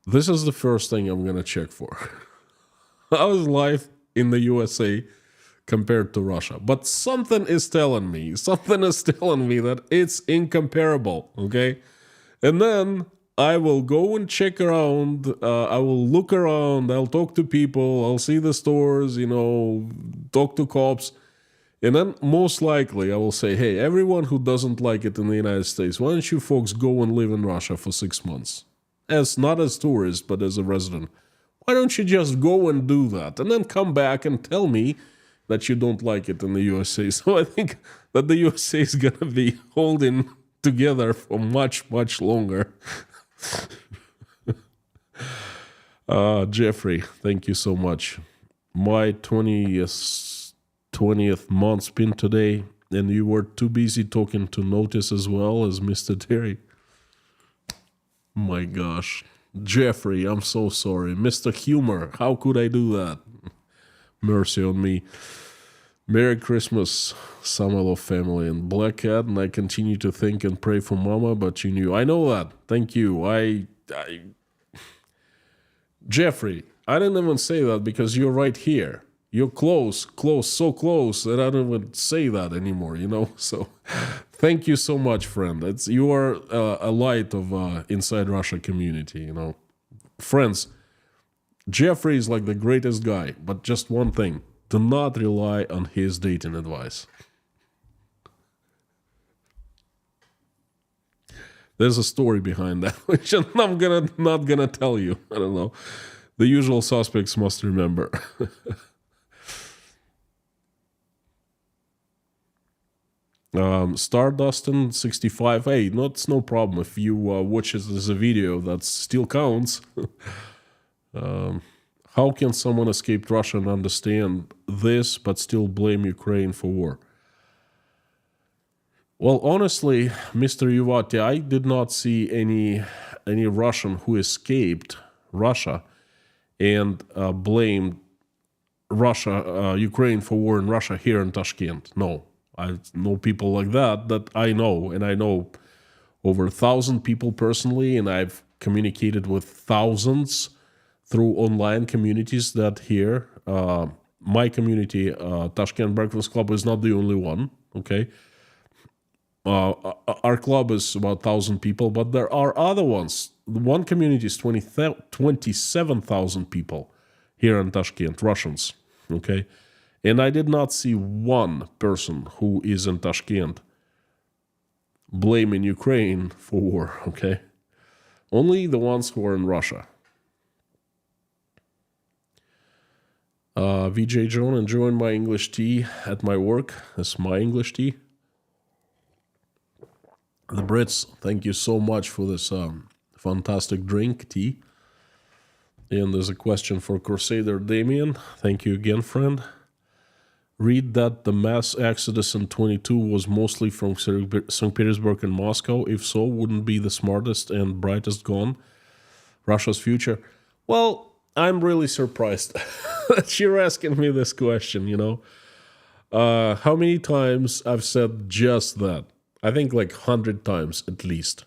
this is the first thing I'm going to check for. How is life in the USA compared to Russia? But something is telling me that it's incomparable, okay? And then I will go and check around, I will look around, I'll talk to people, I'll see the stores, you know, talk to cops, and then most likely I will say, hey, everyone who doesn't like it in the United States, why don't you folks go and live in Russia for 6 months? Not as tourists, but as a resident. Why don't you just go and do that, and then come back and tell me that you don't like it in the USA? So I think that the USA is going to be holding together for much, much longer. Jeffrey, thank you so much. My 20th month spin today, and you were too busy talking to Notice as well as Mr. Terry. My gosh. Jeffrey, I'm so sorry. Mr. Humor, how could I do that? Mercy on me. Merry Christmas, Samalov family and Black Cat, and I continue to think and pray for Mama, but you knew. I know that. Thank you. Jeffrey, I didn't even say that because you're right here. You're close, so close that I don't even say that anymore, you know? So thank you so much, friend. You are a light of Inside Russia community, you know? Friends, Jeffrey is like the greatest guy, but just one thing. Do not rely on his dating advice. There's a story behind that, which I'm not gonna tell you. I don't know. The usual suspects must remember. Stardustin 65. Hey, it's no problem if you watch it as a video. That still counts. How can someone escape Russia and understand this, but still blame Ukraine for war? Well, honestly, Mr. Yuvati, I did not see any Russian who escaped Russia and blamed Ukraine for war in Russia here in Tashkent. No, I know people like that I know, and I know over 1,000 people personally, and I've communicated with thousands through online communities that here, my community, Tashkent Breakfast Club, is not the only one, okay? Our club is about 1,000 people, but there are other ones. One community is 27,000 people, here in Tashkent, Russians, okay? And I did not see one person who is in Tashkent blaming Ukraine for war, okay? Only the ones who are in Russia. VJ Joan, enjoying my English tea at my work. That's my English tea. The Brits, thank you so much for this fantastic drink, tea. And there's a question for Crusader Damien. Thank you again, friend. Read that the mass exodus in 22 was mostly from St. Petersburg and Moscow. If so, wouldn't be the smartest and brightest gone Russia's future? Well, I'm really surprised that you're asking me this question, you know. How many times I've said just that? I think like 100 times at least.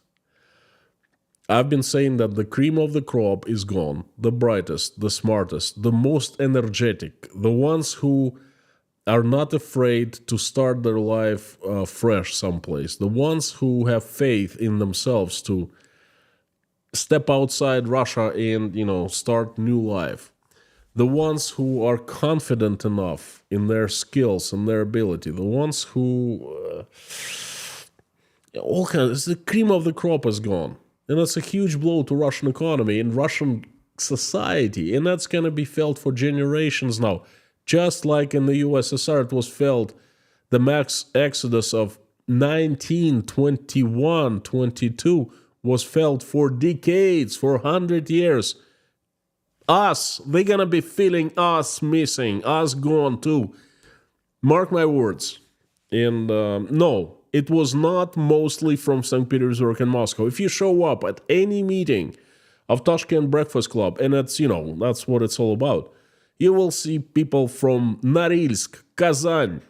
I've been saying that the cream of the crop is gone. The brightest, the smartest, the most energetic, the ones who are not afraid to start their life fresh someplace, the ones who have faith in themselves to step outside Russia and, you know, start new life, the ones who are confident enough in their skills and their ability, the ones who all kinds, the cream of the crop is gone. And that's a huge blow to Russian economy and Russian society, and that's going to be felt for generations now. Just like in the USSR, it was felt, the mass exodus of 1921, 22 was felt for decades, for 100 years. Us, they're going to be feeling us missing, us gone too. Mark my words. And no, it was not mostly from St. Petersburg and Moscow. If you show up at any meeting of Tashkent Breakfast Club, and it's, you know, that's what it's all about, you will see people from Norilsk, Kazan,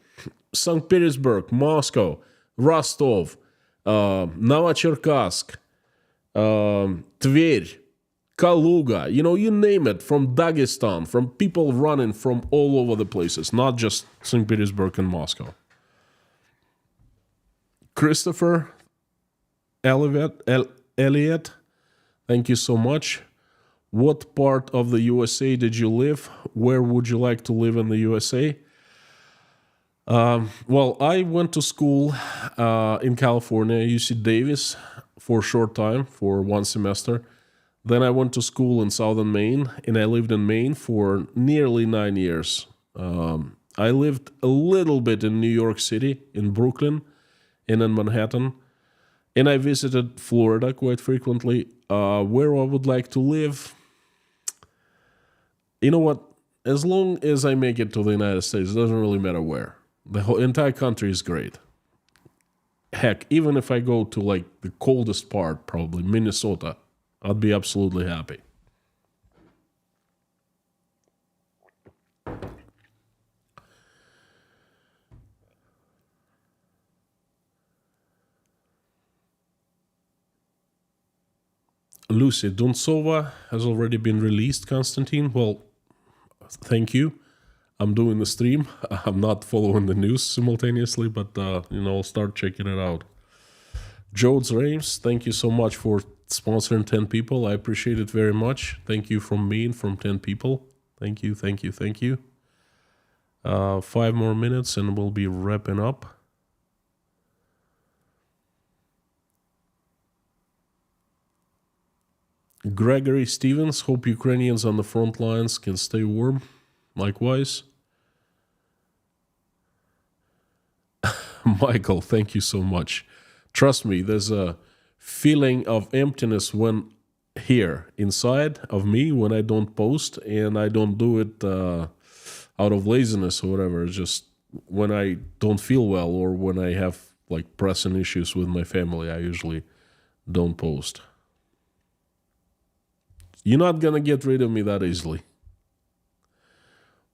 St. Petersburg, Moscow, Rostov, Novocherkassk, Tver, Kaluga, you know, you name it, from Dagestan, from people running from all over the places, not just St. Petersburg and Moscow. Christopher Elliott, thank you so much. What part of the USA did you live? Where would you like to live in the USA? Well, I went to school in California, UC Davis, for a short time, for one semester. Then I went to school in southern Maine, and I lived in Maine for nearly 9 years. I lived a little bit in New York City, in Brooklyn, and in Manhattan. And I visited Florida quite frequently. Where I would like to live, you know what? As long as I make it to the United States, it doesn't really matter where. The whole entire country is great. Heck, even if I go to like the coldest part, probably Minnesota, I'd be absolutely happy. Lucy Duntsova has already been released, Konstantin. Well, thank you. I'm doing the stream. I'm not following the news simultaneously, but, you know, I'll start checking it out. Jodes Rames, thank you so much for sponsoring 10 people. I appreciate it very much. Thank you from me and from 10 people. Thank you, thank you, thank you. 5 more minutes and we'll be wrapping up. Gregory Stevens, hope Ukrainians on the front lines can stay warm. Likewise. Michael, thank you so much. Trust me, there's a feeling of emptiness when here, inside of me, when I don't post, and I don't do it out of laziness or whatever. It's just when I don't feel well or when I have like pressing issues with my family, I usually don't post. You're not gonna get rid of me that easily.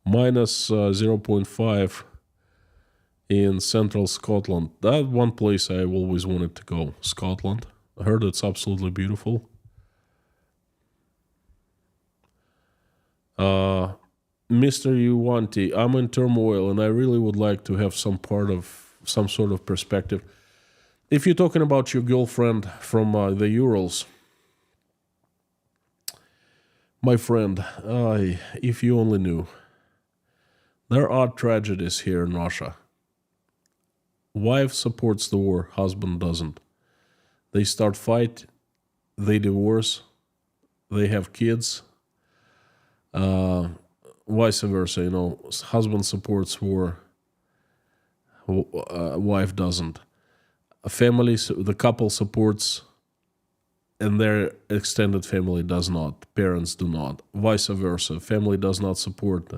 Minus 0.5 in central Scotland. That one place I always wanted to go, Scotland. I heard it's absolutely beautiful. Mr. Uwanti, I'm in turmoil and I really would like to have some sort of perspective. If you're talking about your girlfriend from the Urals, My friend, if you only knew, there are tragedies here in Russia. Wife supports the war, husband doesn't. They start fight, they divorce, they have kids, uh, vice versa. Husband supports war, wife doesn't. The couple supports, and their extended family does not. Parents do not. Vice versa, family does not support.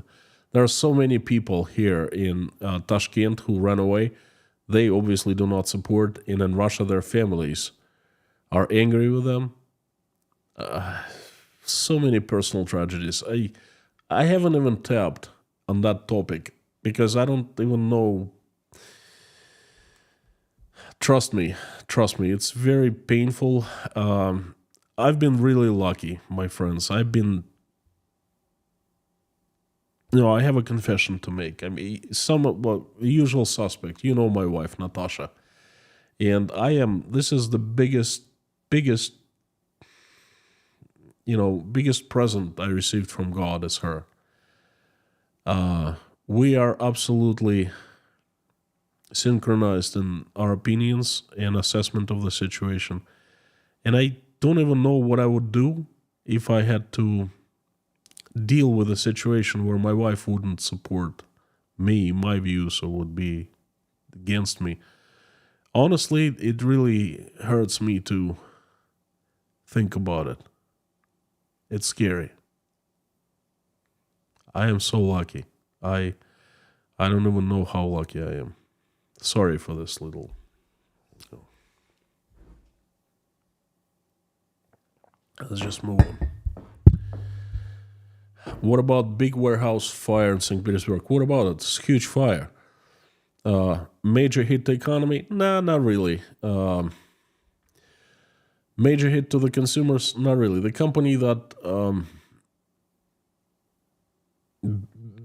There are so many people here in Tashkent who ran away. They obviously do not support, and in Russia, their families are angry with them. So many personal tragedies. I haven't even tapped on that topic because I don't even know. Trust me, it's very painful. I've been really lucky, my friends. I have a confession to make. I mean, usual suspect. You know my wife, Natasha, and This is the biggest, biggest present I received from God is her. We are absolutely synchronized in our opinions and assessment of the situation. And I don't even know what I would do if I had to deal with a situation where my wife wouldn't support me, my views, or would be against me. Honestly, it really hurts me to think about it. It's scary. I am so lucky. I don't even know how lucky I am. Sorry for this little. Let's just move on. What about big warehouse fire in St. Petersburg? What about it? It's a huge fire. Major hit to economy? Nah, not really. Major hit to the consumers? Not really. The company that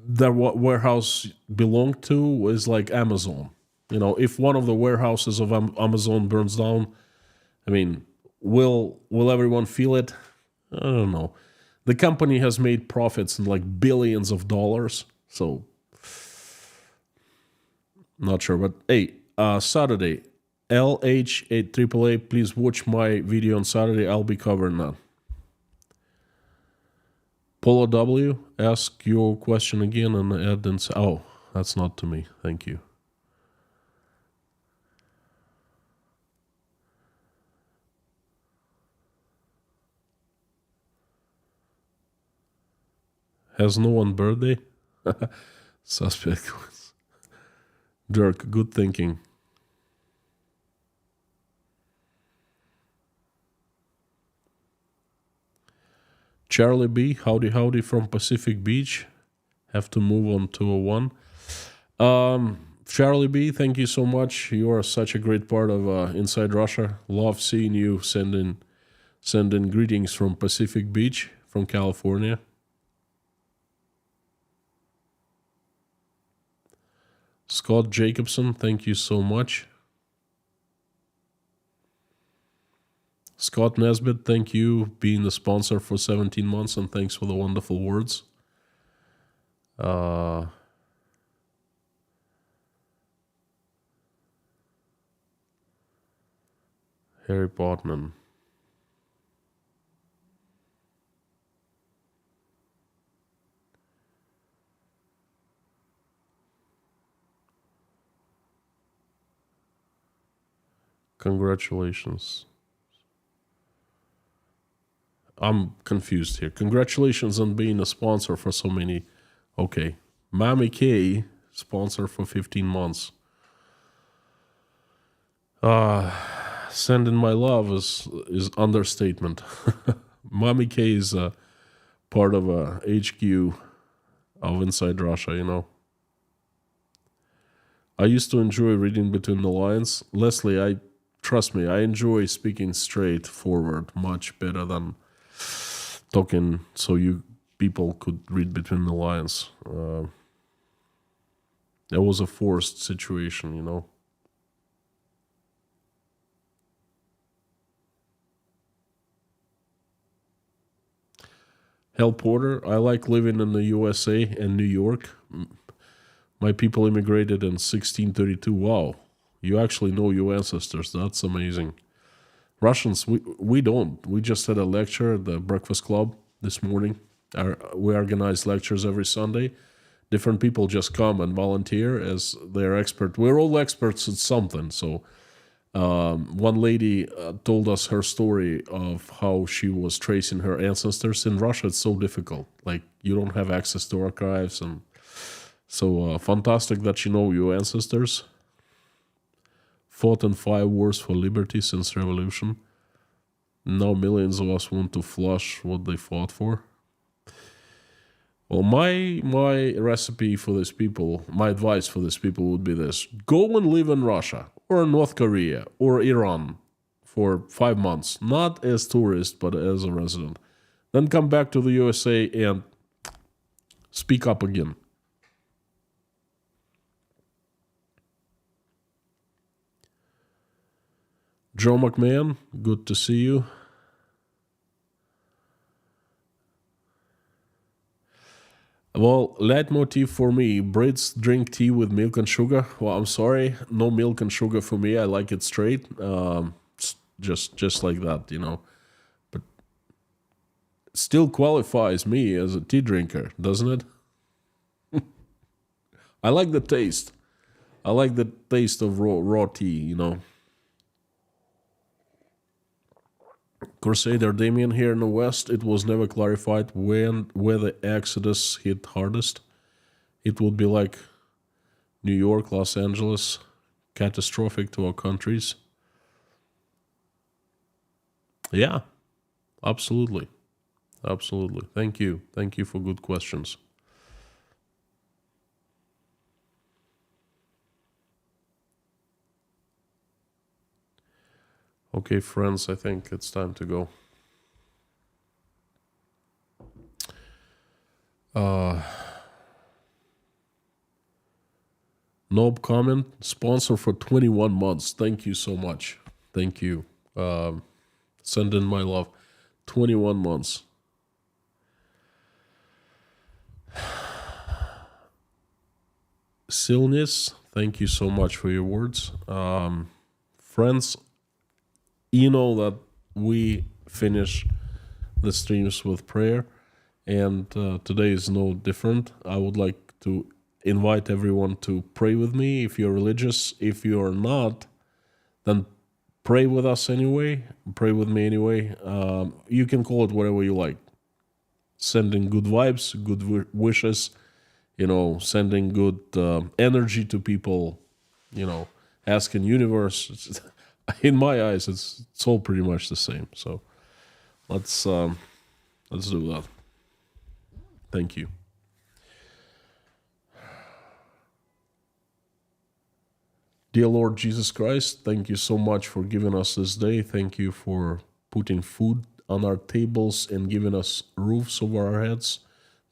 warehouse belonged to is like Amazon. If one of the warehouses of Amazon burns down, I mean, will everyone feel it? I don't know. The company has made profits in like billions of dollars, so not sure. But hey, Saturday, LH8 AAA, please watch my video on Saturday. I'll be covering that. Polo W, ask your question again and add and say, oh, that's not to me. Thank you. Has no one birthday? Suspect. Dirk, good thinking. Charlie B, howdy from Pacific Beach. Have to move on 201. Charlie B, thank you so much. You are such a great part of Inside Russia. Love seeing you sending greetings from Pacific Beach, from California. Scott Jacobson, thank you so much. Scott Nesbitt, thank you being the sponsor for 17 months, and thanks for the wonderful words. Harry Potman. Congratulations. I'm confused here. Congratulations on being a sponsor for so many. Okay. Mami K, sponsor for 15 months. Sending my love is understatement. Mami K is a part of a HQ of Inside Russia, I used to enjoy reading between the lines. Leslie, trust me, I enjoy speaking straightforward much better than talking so you people could read between the lines. It was a forced situation, Hal Porter, I like living in the USA and New York. My people immigrated in 1632. Wow, you actually know your ancestors. That's amazing. Russians, we don't. We just had a lecture at the Breakfast Club this morning. We organize lectures every Sunday. Different people just come and volunteer as their expert. We're all experts at something. So one lady told us her story of how she was tracing her ancestors. In Russia, it's so difficult. Like, you don't have access to archives. And so fantastic that you know your ancestors. Fought in 5 wars for liberty since revolution. Now millions of us want to flush what they fought for. Well, my recipe for these people, my advice for these people would be this. Go and live in Russia or North Korea or Iran for 5 months, not as tourist, but as a resident. Then come back to the USA and speak up again. Joe McMahon, good to see you. Well, leitmotif for me, Brits drink tea with milk and sugar. Well, I'm sorry, no milk and sugar for me. I like it straight, just like that, you know. But it still qualifies me as a tea drinker, doesn't it? I like the taste. I like the taste of raw tea, you know. Crusader Damien here in the West, it was never clarified where the exodus hit hardest. It would be like New York, Los Angeles, catastrophic to our countries. Yeah, absolutely. Absolutely. Thank you. Thank you for good questions. Okay, friends, I think it's time to go. Nob comment, sponsor for 21 months. Thank you so much. Thank you. Send in my love. 21 months. Silnis, thank you so much for your words. Friends, you know that we finish the streams with prayer, and today is no different. I would like to invite everyone to pray with me. If you're religious, if you're not, then pray with us anyway. Pray with me anyway. You can call it whatever you like. Sending good vibes, good wishes, you know, sending good energy to people, you know, asking universe. In my eyes, it's all pretty much the same. So let's do that. Thank you. Dear Lord Jesus Christ, thank you so much for giving us this day. Thank you for putting food on our tables and giving us roofs over our heads.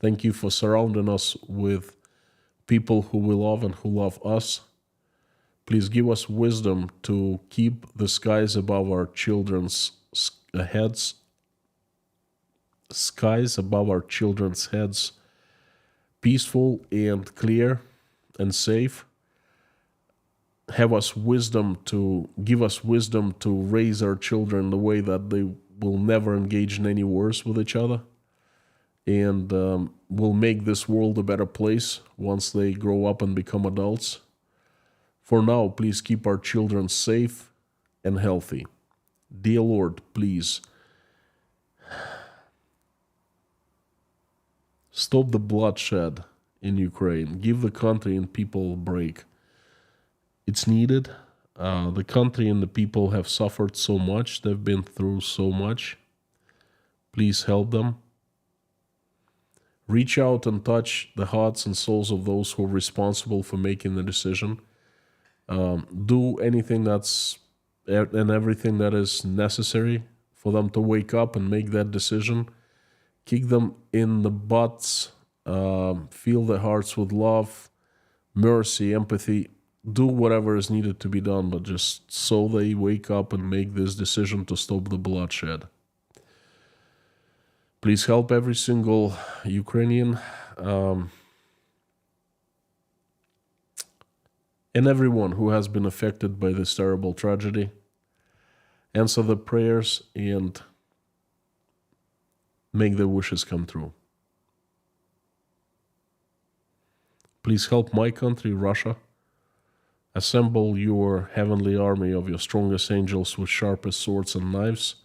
Thank you for surrounding us with people who we love and who love us. Please give us wisdom to keep the skies above our children's heads, skies above our children's heads, peaceful and clear and safe. Have us wisdom to give us wisdom to raise our children the way that they will never engage in any wars with each other, and will make this world a better place once they grow up and become adults. For now, please keep our children safe and healthy. Dear Lord, please stop the bloodshed in Ukraine. Give the country and people a break. It's needed. The country and the people have suffered so much. They've been through so much. Please help them. Reach out and touch the hearts and souls of those who are responsible for making the decision. Do anything and everything that is necessary for them to wake up and make that decision. Kick them in the butts. Fill their hearts with love, mercy, empathy. Do whatever is needed to be done, but just so they wake up and make this decision to stop the bloodshed. Please help every single Ukrainian and everyone who has been affected by this terrible tragedy. Answer the prayers and make their wishes come true. Please help my country, Russia. Assemble your heavenly army of your strongest angels with sharpest swords and knives,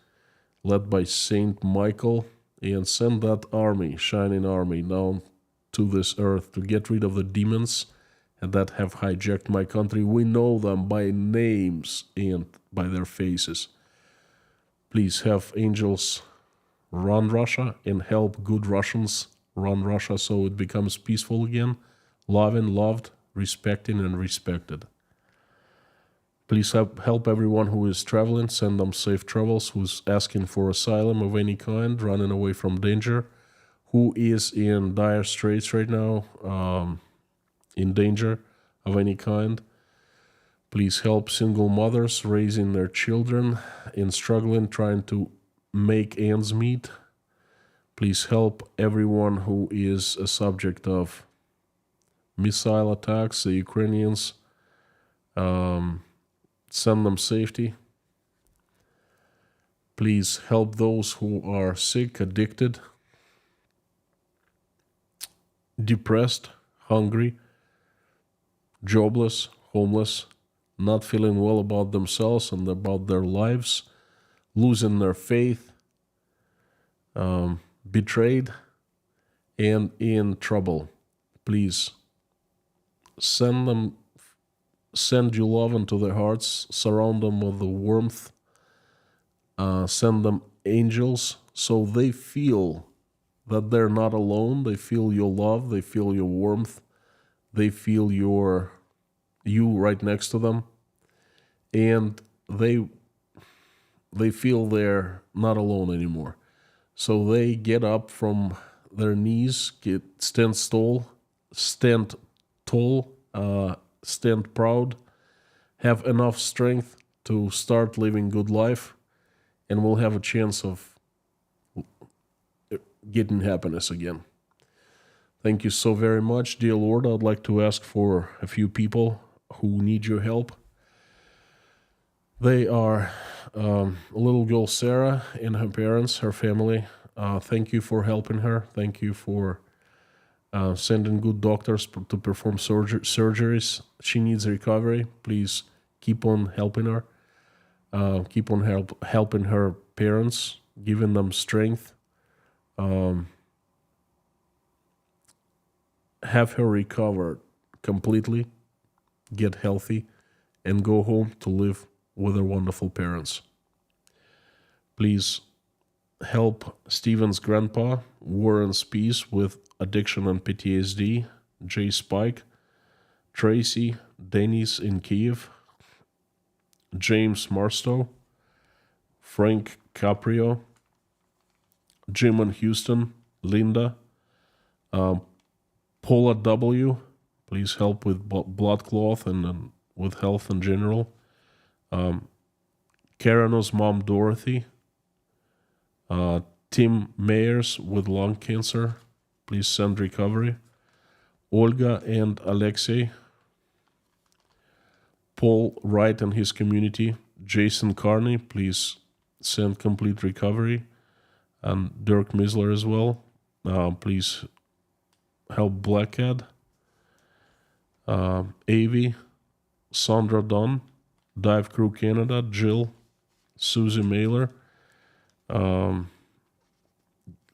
led by Saint Michael, and send that army, shining army, down to this earth to get rid of the demons that have hijacked my country. We know them by names and by their faces. Please have angels run Russia and help good Russians run Russia so it becomes peaceful again, loving, loved, respecting, and respected. Please help everyone who is traveling, send them safe travels, who's asking for asylum of any kind, running away from danger, who is in dire straits right now, in danger of any kind. Please help single mothers raising their children and struggling, trying to make ends meet. Please help everyone who is a subject of missile attacks, the Ukrainians. Send them safety. Please help those who are sick, addicted, depressed, hungry, jobless, homeless, not feeling well about themselves and about their lives, losing their faith, betrayed, and in trouble. Please send your love into their hearts, surround them with the warmth, send them angels so they feel that they're not alone. They feel your love, they feel your warmth, they feel you right next to them, and they feel they're not alone anymore. So they get up from their knees, stand tall, stand proud, have enough strength to start living good life, and we'll have a chance of getting happiness again. Thank you so very much, dear Lord. I'd like to ask for a few people who need your help. They are a little girl, Sarah, and her parents, her family. Thank you for helping her. Thank you for sending good doctors to perform surgeries. She needs recovery. Please keep on helping her. Keep on helping her parents, giving them strength. Have her recover completely, get healthy, and go home to live with her wonderful parents. Please help Steven's grandpa, Warren Spees, with addiction and PTSD, Jay Spike, Tracy, Denis in Kiev, James Marstow, Frank Caprio, Jim in Houston, Linda, Paula W. Please help with blood clot and with health in general. Kareno's mom, Dorothy. Tim Mayers with lung cancer. Please send recovery. Olga and Alexei. Paul Wright and his community. Jason Carney, please send complete recovery. And Dirk Misler as well. Please help Blackhead. Avi, Sandra Dunn, Dive Crew Canada, Jill, Susie Mailer.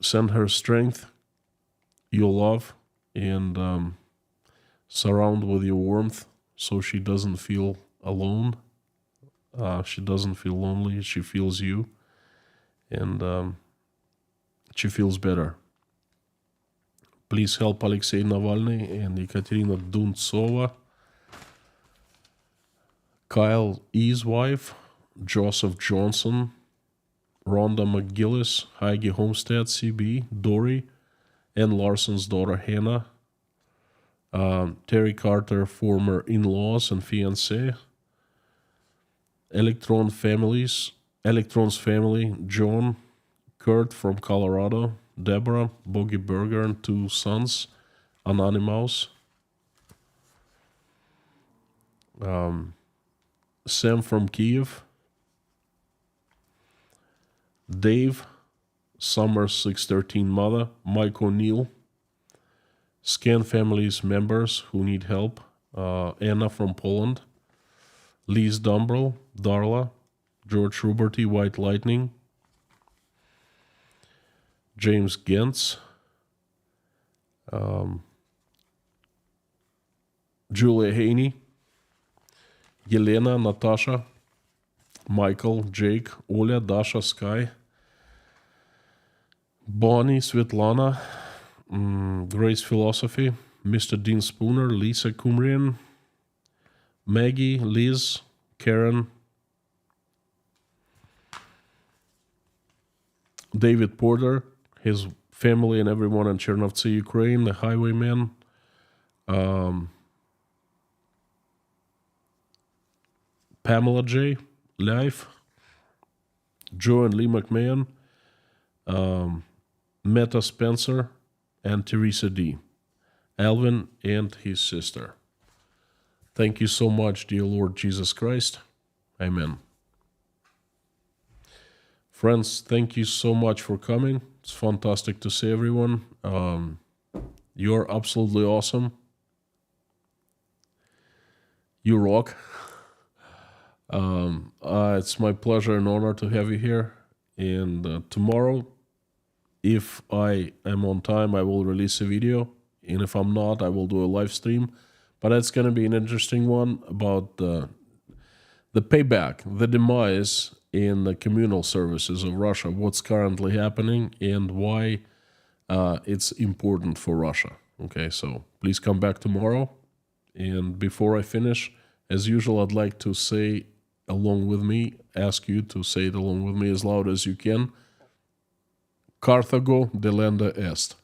Send her strength, your love, and surround with your warmth so she doesn't feel alone. She doesn't feel lonely. She feels you, and she feels better. Please help Alexei Navalny and Ekaterina Duntsova, Kyle E.'s wife, Joseph Johnson, Rhonda McGillis, Heike Homestead, CB, Dory, and Larson's daughter Hannah, Terry Carter, former in-laws and fiancé, Electron's family, John, Kurt from Colorado, Deborah, Boggy Burger, and 2 sons, Anonymous. Sam from Kiev. Dave, Summer 613 mother, Mike O'Neill. Scan families members who need help. Anna from Poland. Lise Dumbrell, Darla, George Ruberty, White Lightning. James Gentz. Julia Haney. Yelena, Natasha, Michael, Jake, Oля, Dasha, Sky, Bonnie, Svetlana, Grace Philosophy, Mr. Dean Spooner, Lisa Kumrian, Maggie, Liz, Karen, David Porter, his family and everyone in Chernovtsi, Ukraine, the Highwayman, Pamela J. Life, Joe and Lee McMahon, Meta Spencer, and Teresa D. Alvin and his sister. Thank you so much, dear Lord Jesus Christ. Amen. Friends, thank you so much for coming. It's fantastic to see everyone. You're absolutely awesome. You rock. It's my pleasure and honor to have you here. And tomorrow, if I am on time, I will release a video. And if I'm not, I will do a live stream. But it's going to be an interesting one about the payback, the demise in the communal services of Russia, what's currently happening, and why it's important for Russia. Okay, so please come back tomorrow. And before I finish, as usual, I'd like to say along with me, ask you to say it along with me as loud as you can. Carthago delenda est.